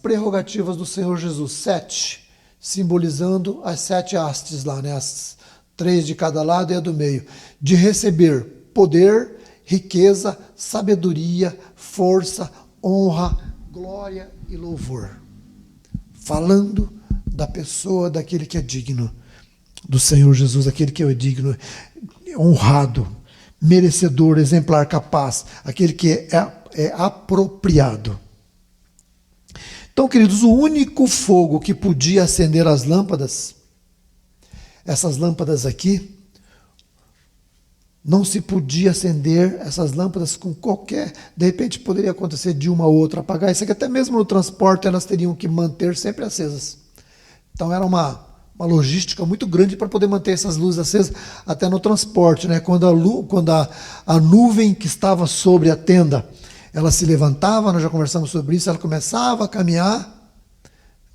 prerrogativas do Senhor Jesus, 7, simbolizando as 7 hastes lá, né? As 3 de cada lado e a do meio. De receber poder, riqueza, sabedoria, força, honra, glória e louvor. Falando da pessoa, daquele que é digno, do Senhor Jesus, aquele que é digno, honrado, merecedor, exemplar, capaz, aquele que é apropriado. Então, queridos, o único fogo que podia acender as lâmpadas, essas lâmpadas aqui, não se podia acender essas lâmpadas com qualquer... De repente poderia acontecer de uma ou outra apagar. Isso aqui até mesmo no transporte elas teriam que manter sempre acesas. Então era uma logística muito grande para poder manter essas luzes acesas até no transporte, né? Quando a nuvem que estava sobre a tenda, ela se levantava, nós já conversamos sobre isso, ela começava a caminhar,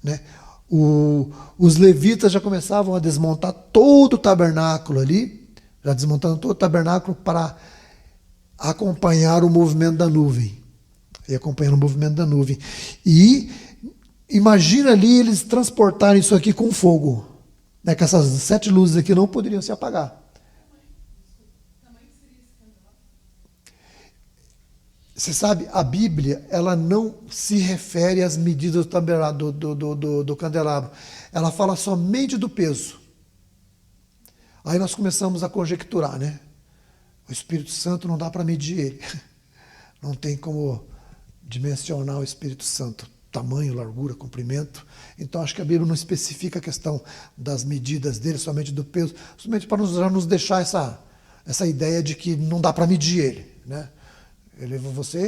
né? Os levitas já começavam a desmontar todo o tabernáculo ali, já desmontando todo o tabernáculo para acompanhar o movimento da nuvem. E acompanhando o movimento da nuvem. E imagina ali eles transportarem isso aqui com fogo. Né, que essas 7 luzes aqui não poderiam se apagar. Você sabe, a Bíblia, ela não se refere às medidas do candelabro. Ela fala somente do peso. Aí nós começamos a conjecturar, né? O Espírito Santo não dá para medir ele. Não tem como dimensionar o Espírito Santo. Tamanho, largura, comprimento. Então acho que a Bíblia não especifica a questão das medidas dele, somente do peso, somente para já nos deixar essa ideia de que não dá para medir ele, né?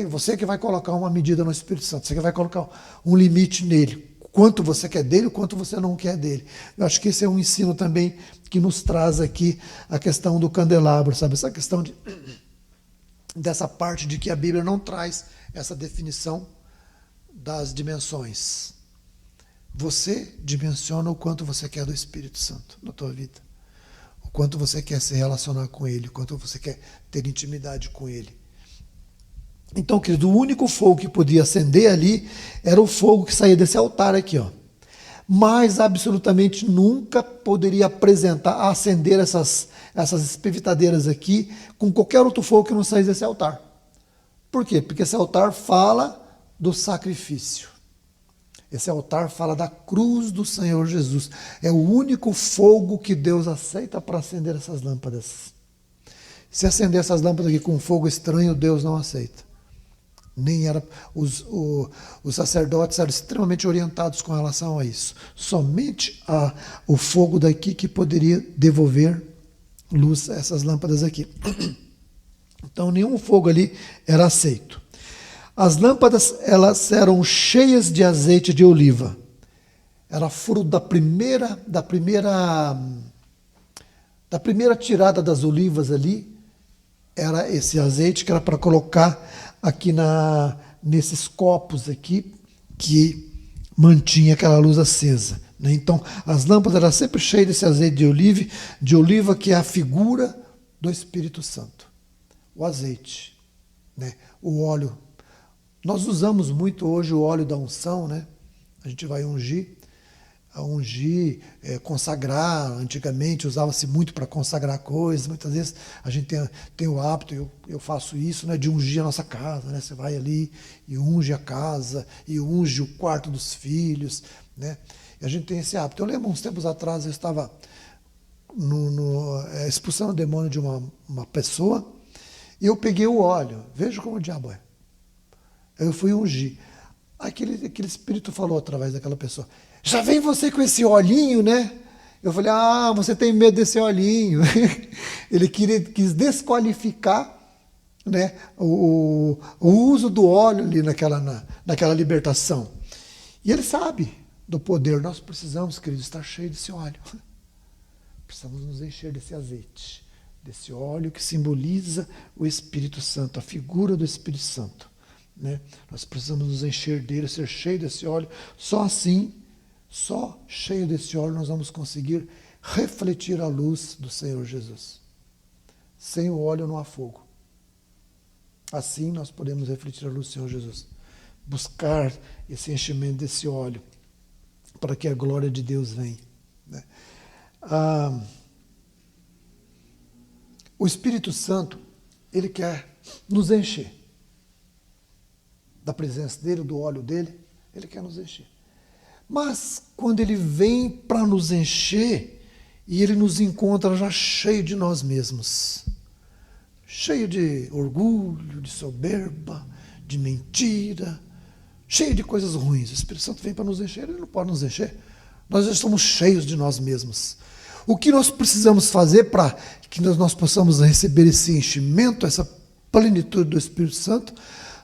Você que vai colocar uma medida no Espírito Santo, você que vai colocar um limite nele. Quanto você quer dele, o quanto você não quer dele. Eu acho que esse é um ensino também que nos traz aqui a questão do candelabro, sabe? Essa questão dessa parte de que a Bíblia não traz essa definição das dimensões. Você dimensiona o quanto você quer do Espírito Santo na tua vida. O quanto você quer se relacionar com ele, o quanto você quer ter intimidade com ele. Então, querido, o único fogo que podia acender ali era o fogo que saía desse altar aqui, ó. Mas absolutamente nunca poderia acender essas espivitadeiras aqui com qualquer outro fogo que não saísse desse altar. Por quê? Porque esse altar fala do sacrifício. Esse altar fala da cruz do Senhor Jesus. É o único fogo que Deus aceita para acender essas lâmpadas. Se acender essas lâmpadas aqui com fogo estranho, Deus não aceita. Nem era os sacerdotes eram extremamente orientados com relação a isso. Somente o fogo daqui que poderia devolver luz a essas lâmpadas aqui. Então nenhum fogo ali era aceito. As lâmpadas, elas eram cheias de azeite de oliva. Era fruto da primeira tirada das olivas ali. Era esse azeite que era para colocar aqui nesses copos aqui que mantinha aquela luz acesa, né? Então, as lâmpadas eram sempre cheias desse azeite de oliva que é a figura do Espírito Santo. O azeite, né? O óleo. Nós usamos muito hoje o óleo da unção, né? A gente vai ungir, consagrar. Antigamente usava-se muito para consagrar coisas. Muitas vezes a gente tem o hábito, eu faço isso, né, de ungir a nossa casa, né? Você vai ali e unge a casa, e unge o quarto dos filhos, né? E a gente tem esse hábito. Eu lembro uns tempos atrás, eu estava expulsando o demônio de uma pessoa, e eu peguei o óleo. Veja como o diabo é. Eu fui ungir. Aquele espírito falou através daquela pessoa: já vem você com esse olhinho, né? Eu falei: você tem medo desse olhinho. Ele quis desqualificar, né, o uso do óleo ali naquela libertação. E ele sabe do poder. Nós precisamos, queridos, estar cheio desse óleo. Precisamos nos encher desse azeite, desse óleo que simboliza o Espírito Santo, a figura do Espírito Santo, né? Nós precisamos nos encher dele, ser cheio desse óleo. Só assim, só cheio desse óleo, nós vamos conseguir refletir a luz do Senhor Jesus. Sem o óleo não há fogo. Assim nós podemos refletir a luz do Senhor Jesus. Buscar esse enchimento desse óleo, para que a glória de Deus venha, né? O Espírito Santo, ele quer nos encher da presença dele, do óleo dele. Ele quer nos encher. Mas quando ele vem para nos encher, e ele nos encontra já cheio de nós mesmos, cheio de orgulho, de soberba, de mentira, cheio de coisas ruins, o Espírito Santo vem para nos encher. Ele não pode nos encher. Nós já estamos cheios de nós mesmos. O que nós precisamos fazer para que nós possamos receber esse enchimento, essa plenitude do Espírito Santo?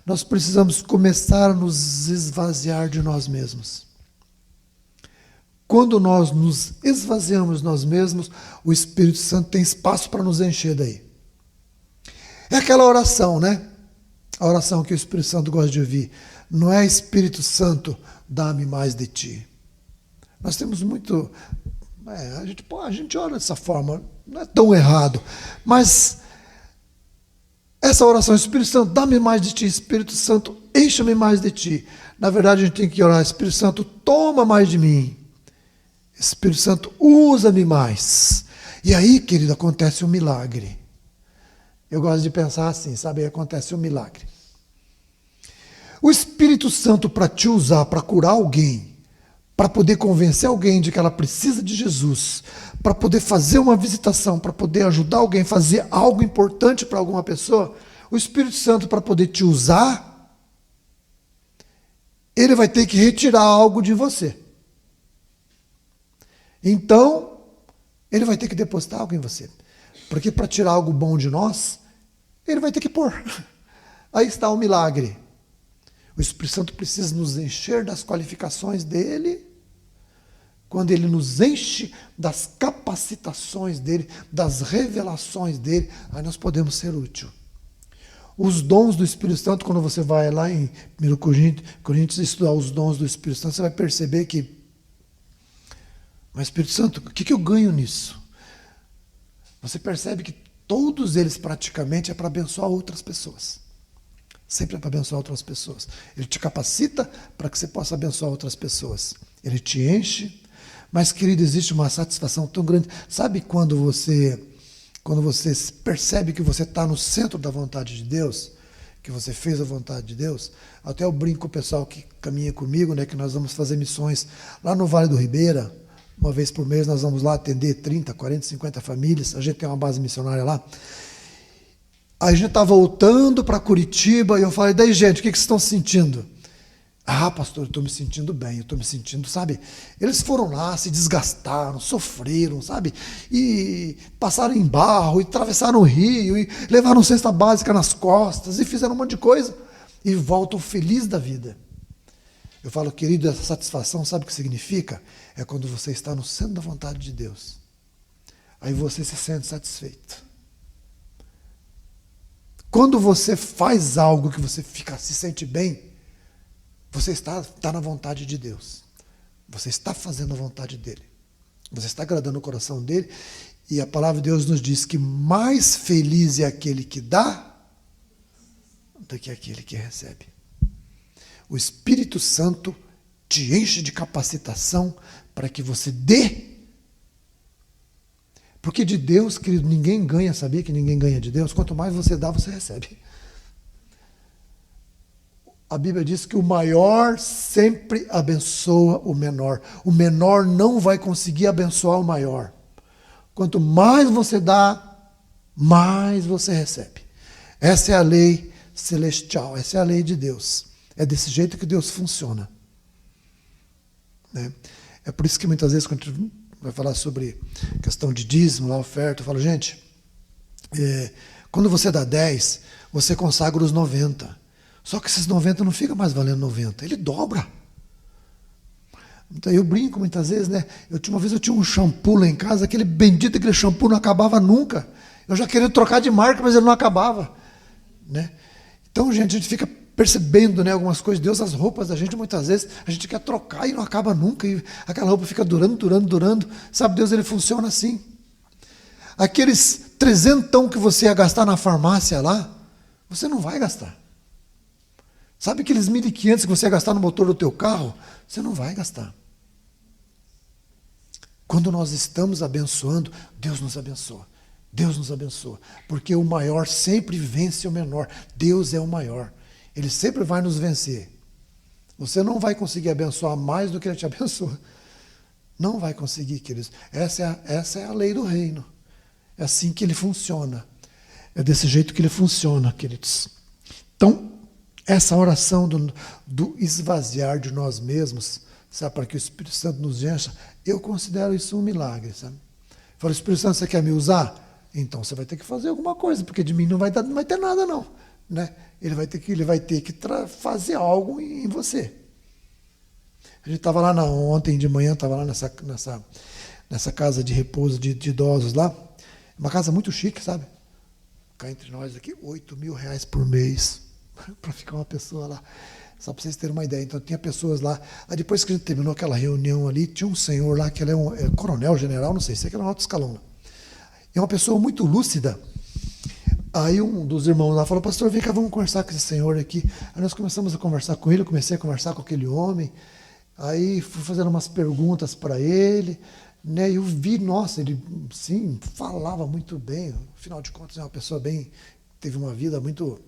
Nós precisamos começar a nos esvaziar de nós mesmos. Quando nós nos esvaziamos de nós mesmos, o Espírito Santo tem espaço para nos encher daí. É aquela oração, né? A oração que o Espírito Santo gosta de ouvir. Não é: Espírito Santo, dá-me mais de ti. Nós temos muito... a gente ora dessa forma, não é tão errado. Mas essa oração: Espírito Santo, dá-me mais de ti. Espírito Santo, encha-me mais de ti. Na verdade, a gente tem que orar: Espírito Santo, toma mais de mim. Espírito Santo, usa-me mais. E aí, querido, acontece um milagre. Eu gosto de pensar assim, sabe? Aí acontece um milagre. O Espírito Santo, para te usar, para curar alguém, para poder convencer alguém de que ela precisa de Jesus, para poder fazer uma visitação, para poder ajudar alguém a fazer algo importante para alguma pessoa, o Espírito Santo, para poder te usar, ele vai ter que retirar algo de você. Então, ele vai ter que depositar algo em você. Porque para tirar algo bom de nós, ele vai ter que pôr. Aí está o milagre. O Espírito Santo precisa nos encher das qualificações dele. Quando ele nos enche das capacitações dele, das revelações dele, aí nós podemos ser úteis. Os dons do Espírito Santo, quando você vai lá em 1 Coríntios estudar os dons do Espírito Santo, você vai perceber que, mas Espírito Santo, o que eu ganho nisso? Você percebe que todos eles praticamente é para abençoar outras pessoas. Sempre é para abençoar outras pessoas. Ele te capacita para que você possa abençoar outras pessoas. Ele te enche. Mas, querido, existe uma satisfação tão grande. Sabe quando você percebe que você está no centro da vontade de Deus, que você fez a vontade de Deus? Até eu brinco com o pessoal que caminha comigo, né, que nós vamos fazer missões lá no Vale do Ribeira. Uma vez por mês nós vamos lá atender 30, 40, 50 famílias. A gente tem uma base missionária lá. Aí a gente está voltando para Curitiba e eu falei, daí gente, o que vocês estão sentindo? Ah, pastor, eu estou me sentindo bem, eu estou me sentindo, sabe? Eles foram lá, se desgastaram, sofreram, sabe? E passaram em barro, e atravessaram o rio, e levaram cesta básica nas costas, e fizeram um monte de coisa, e voltam felizes da vida. Eu falo, querido, essa satisfação, sabe o que significa? É quando você está no centro da vontade de Deus. Aí você se sente satisfeito. Quando você faz algo que você se sente bem, você está na vontade de Deus. Você está fazendo a vontade dele. Você está agradando o coração dele. E a palavra de Deus nos diz que mais feliz é aquele que dá do que aquele que recebe. O Espírito Santo te enche de capacitação para que você dê. Porque de Deus, querido, ninguém ganha, sabia que ninguém ganha de Deus? Quanto mais você dá, você recebe. A Bíblia diz que o maior sempre abençoa o menor. O menor não vai conseguir abençoar o maior. Quanto mais você dá, mais você recebe. Essa é a lei celestial, essa é a lei de Deus. É desse jeito que Deus funciona. Né? É por isso que muitas vezes, quando a gente vai falar sobre questão de dízimo, lá, oferta, eu falo, gente, quando você dá 10, você consagra os 90. Só que esses 90 não fica mais valendo 90, ele dobra. Então eu brinco muitas vezes, né? Uma vez eu tinha um shampoo lá em casa, aquele shampoo não acabava nunca. Eu já queria trocar de marca, mas ele não acabava. Né? Então, gente, a gente fica percebendo, né, algumas coisas de Deus, as roupas da gente, muitas vezes, a gente quer trocar e não acaba nunca, e aquela roupa fica durando. Sabe, Deus, ele funciona assim. Aqueles 300 que você ia gastar na farmácia lá, você não vai gastar. Sabe aqueles 1.500 que você ia gastar no motor do teu carro? Você não vai gastar. Quando nós estamos abençoando, Deus nos abençoa. Deus nos abençoa. Porque o maior sempre vence o menor. Deus é o maior. Ele sempre vai nos vencer. Você não vai conseguir abençoar mais do que Ele te abençoa. Não vai conseguir, queridos. Essa é a lei do reino. É assim que Ele funciona. É desse jeito que Ele funciona, queridos. Então, essa oração do esvaziar de nós mesmos, sabe, para que o Espírito Santo nos encha, eu considero isso um milagre, sabe? Fala, Espírito Santo, você quer me usar? Então você vai ter que fazer alguma coisa, porque de mim não vai ter nada, não. Né? Ele vai ter que fazer algo em você. A gente estava lá ontem de manhã, estava lá nessa casa de repouso de idosos lá, uma casa muito chique, sabe? Cá entre nós aqui, R$8.000 por mês. Para ficar uma pessoa lá, só para vocês terem uma ideia. Então tinha pessoas lá, aí depois que a gente terminou aquela reunião ali, tinha um senhor lá, que ele é coronel, general, não sei que era um alto escalão lá. É uma pessoa muito lúcida. Aí um dos irmãos lá falou, pastor, vem cá, vamos conversar com esse senhor aqui. Aí nós começamos a conversar com ele, eu comecei a conversar com aquele homem, aí fui fazendo umas perguntas para ele, né? Eu vi, nossa, ele sim, falava muito bem, afinal de contas é uma pessoa teve uma vida muito...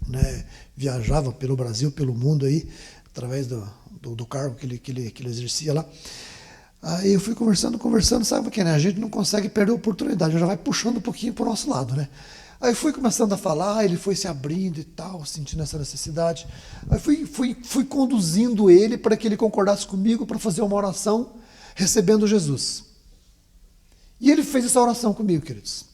Né, viajava pelo Brasil, pelo mundo aí, através do cargo que ele exercia lá. Aí eu fui conversando, sabe o que, né? A gente não consegue perder a oportunidade, já vai puxando um pouquinho para o nosso lado, né? Aí fui começando a falar, ele foi se abrindo e tal, sentindo essa necessidade. Aí fui conduzindo ele para que ele concordasse comigo para fazer uma oração recebendo Jesus. E ele fez essa oração comigo, queridos.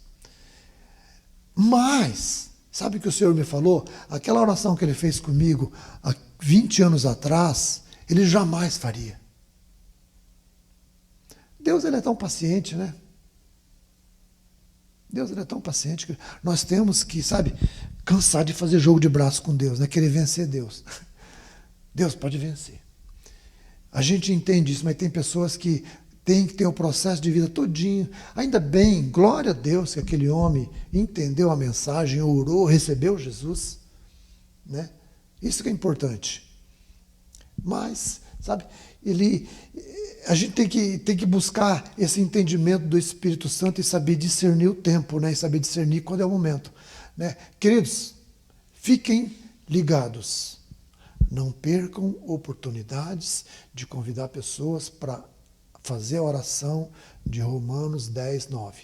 Mas Sabe o que o Senhor me falou? Aquela oração que Ele fez comigo há 20 anos atrás, Ele jamais faria. Deus, Ele é tão paciente, né? Deus, Ele é tão paciente que nós temos que, sabe, cansar de fazer jogo de braço com Deus, né? Querer vencer Deus. Deus pode vencer. A gente entende isso, mas tem pessoas que têm que ter o processo de vida todinho. Ainda bem, glória a Deus que aquele homem entendeu a mensagem, orou, recebeu Jesus, né? Isso que é importante. Mas, sabe, a gente tem que buscar esse entendimento do Espírito Santo e saber discernir o tempo, né? E saber discernir quando é o momento, né? Queridos, fiquem ligados. Não percam oportunidades de convidar pessoas para fazer a oração de Romanos 10, 9.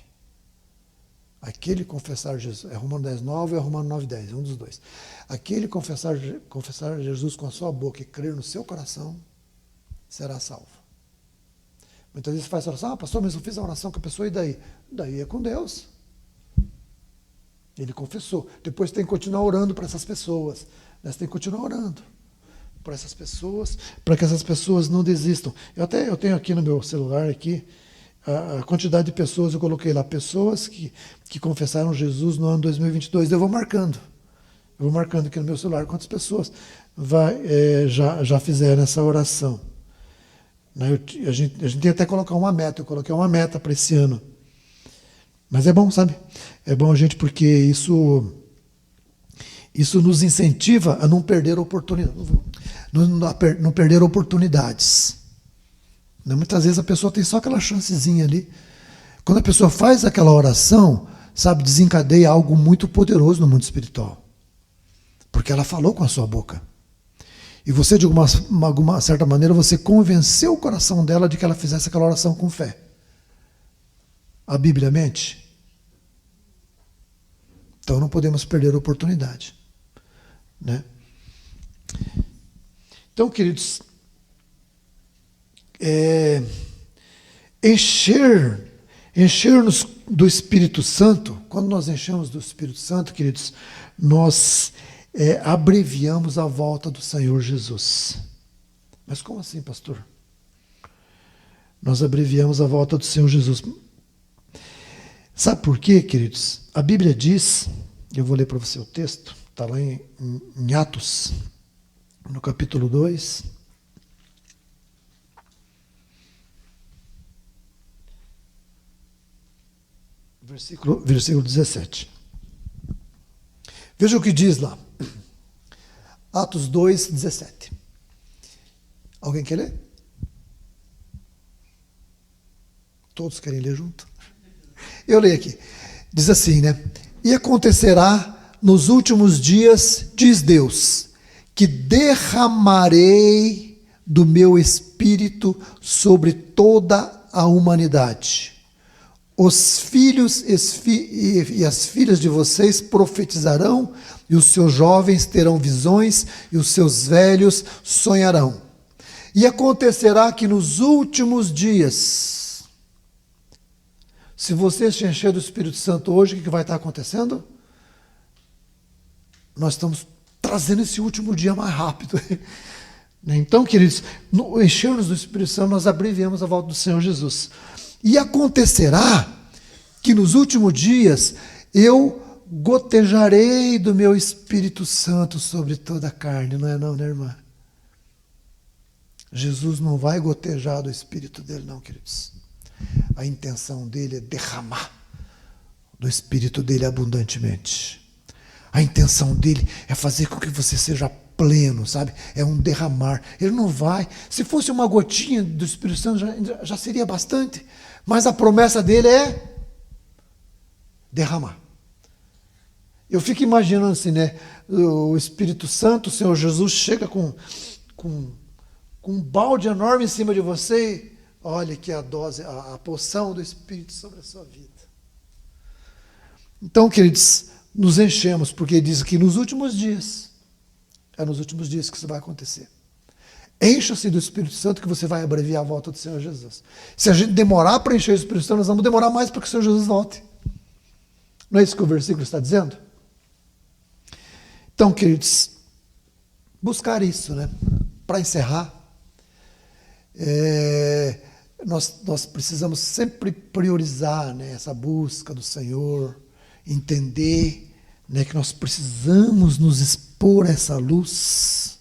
Aquele confessar Jesus, é Romanos 10, 9 ou é Romanos 9, 10, é um dos dois. Aquele confessar Jesus com a sua boca e crer no seu coração, será salvo. Muitas vezes faz a oração, pastor, mas eu fiz a oração com a pessoa e daí? Daí é com Deus. Ele confessou. Depois tem que continuar orando para essas pessoas. Você tem que continuar orando para essas pessoas, para que essas pessoas não desistam. Eu tenho aqui no meu celular aqui a quantidade de pessoas, eu coloquei lá, pessoas que confessaram Jesus no ano 2022. Eu vou marcando aqui no meu celular quantas pessoas já fizeram essa oração. A gente tem que até colocar uma meta, eu coloquei uma meta para esse ano. Mas é bom, sabe? É bom, gente, porque isso nos incentiva a não perder não perder oportunidades. Muitas vezes a pessoa tem só aquela chancezinha ali. Quando a pessoa faz aquela oração, sabe, desencadeia algo muito poderoso no mundo espiritual. Porque ela falou com a sua boca. E você, de alguma certa maneira, você convenceu o coração dela de que ela fizesse aquela oração com fé. A Bíblia mente? Então não podemos perder a oportunidade, né? Então, queridos, encher-nos do Espírito Santo, quando nós enchemos do Espírito Santo, queridos, nós abreviamos a volta do Senhor Jesus. Mas como assim, pastor? Nós abreviamos a volta do Senhor Jesus. Sabe por quê, queridos? A Bíblia diz, eu vou ler para você o texto, está lá em Atos, no capítulo 2. Versículo 17. Veja o que diz lá. Atos 2, 17. Alguém quer ler? Todos querem ler junto? Eu leio aqui. Diz assim, né? E acontecerá nos últimos dias, diz Deus, que derramarei do meu espírito sobre toda a humanidade. Os filhos e as filhas de vocês profetizarão, e os seus jovens terão visões, e os seus velhos sonharão. E acontecerá que nos últimos dias, se você se encher do Espírito Santo hoje, o que vai estar acontecendo? Nós estamos trazendo esse último dia mais rápido. Então, queridos, no encher-nos do Espírito Santo, nós abreviamos a volta do Senhor Jesus. E acontecerá que nos últimos dias eu gotejarei do meu Espírito Santo sobre toda a carne. Não é não, né, irmã? Jesus não vai gotejar do Espírito dele, não, queridos. A intenção dele é derramar do Espírito dele abundantemente. A intenção dele é fazer com que você seja pleno, sabe? É um derramar. Ele não vai. Se fosse uma gotinha do Espírito Santo, já seria bastante. Mas a promessa dele é derramar. Eu fico imaginando assim, né? O Espírito Santo, o Senhor Jesus, chega com um balde enorme em cima de você e olha aqui a dose, a poção do Espírito sobre a sua vida. Então, queridos, nos enchemos, porque diz que nos últimos dias, é nos últimos dias que isso vai acontecer. Encha-se do Espírito Santo que você vai abreviar a volta do Senhor Jesus. Se a gente demorar para encher o Espírito Santo, nós vamos demorar mais para que o Senhor Jesus volte. Não é isso que o versículo está dizendo? Então, queridos, buscar isso, né? Para encerrar, nós precisamos sempre priorizar, né, essa busca do Senhor, entender, né, que nós precisamos nos expor a essa luz,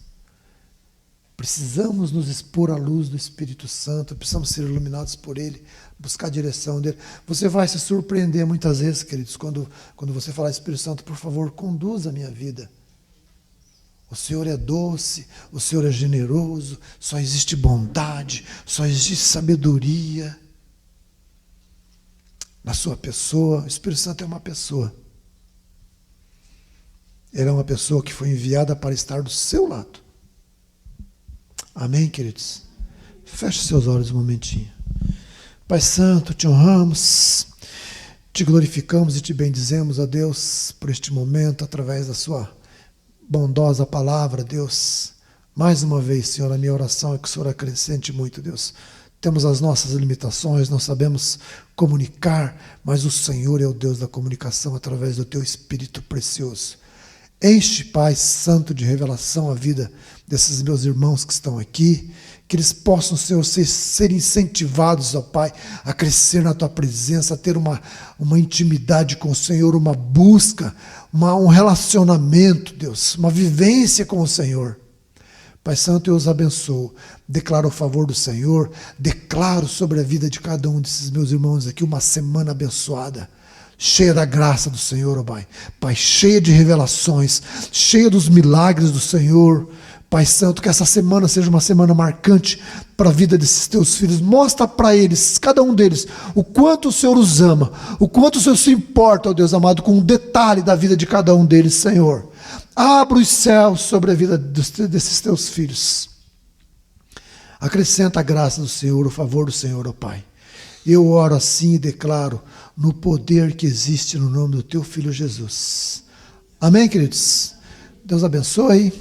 precisamos nos expor à luz do Espírito Santo, precisamos ser iluminados por Ele, buscar a direção dEle. Você vai se surpreender muitas vezes, queridos, quando você falar, Espírito Santo, por favor, conduza a minha vida. O Senhor é doce, o Senhor é generoso, só existe bondade, só existe sabedoria na sua pessoa. O Espírito Santo é uma pessoa. Ele é uma pessoa que foi enviada para estar do seu lado. Amém, queridos? Feche seus olhos um momentinho. Pai Santo, te honramos, te glorificamos e te bendizemos, ó Deus, por este momento, através da sua bondosa palavra, Deus. Mais uma vez, Senhor, a minha oração é que o Senhor acrescente muito, Deus. Temos as nossas limitações, não sabemos comunicar, mas o Senhor é o Deus da comunicação através do teu Espírito precioso. Enche, Pai Santo, de revelação a vida desses meus irmãos que estão aqui, que eles possam, Senhor, ser incentivados, ó Pai, a crescer na Tua presença, a ter uma intimidade com o Senhor, uma busca, um relacionamento, Deus, uma vivência com o Senhor. Pai Santo, eu os abençoo, declaro o favor do Senhor, declaro sobre a vida de cada um desses meus irmãos aqui uma semana abençoada, cheia da graça do Senhor, ó Pai. Pai, cheia de revelações, cheia dos milagres do Senhor. Pai Santo, que essa semana seja uma semana marcante para a vida desses teus filhos. Mostra para eles, cada um deles, o quanto o Senhor os ama, o quanto o Senhor se importa, ó Deus amado, com um detalhe da vida de cada um deles, Senhor. Abra os céus sobre a vida desses teus filhos. Acrescenta a graça do Senhor, o favor do Senhor, ó Pai. Eu oro assim e declaro no poder que existe no nome do teu Filho Jesus. Amém, queridos? Deus abençoe.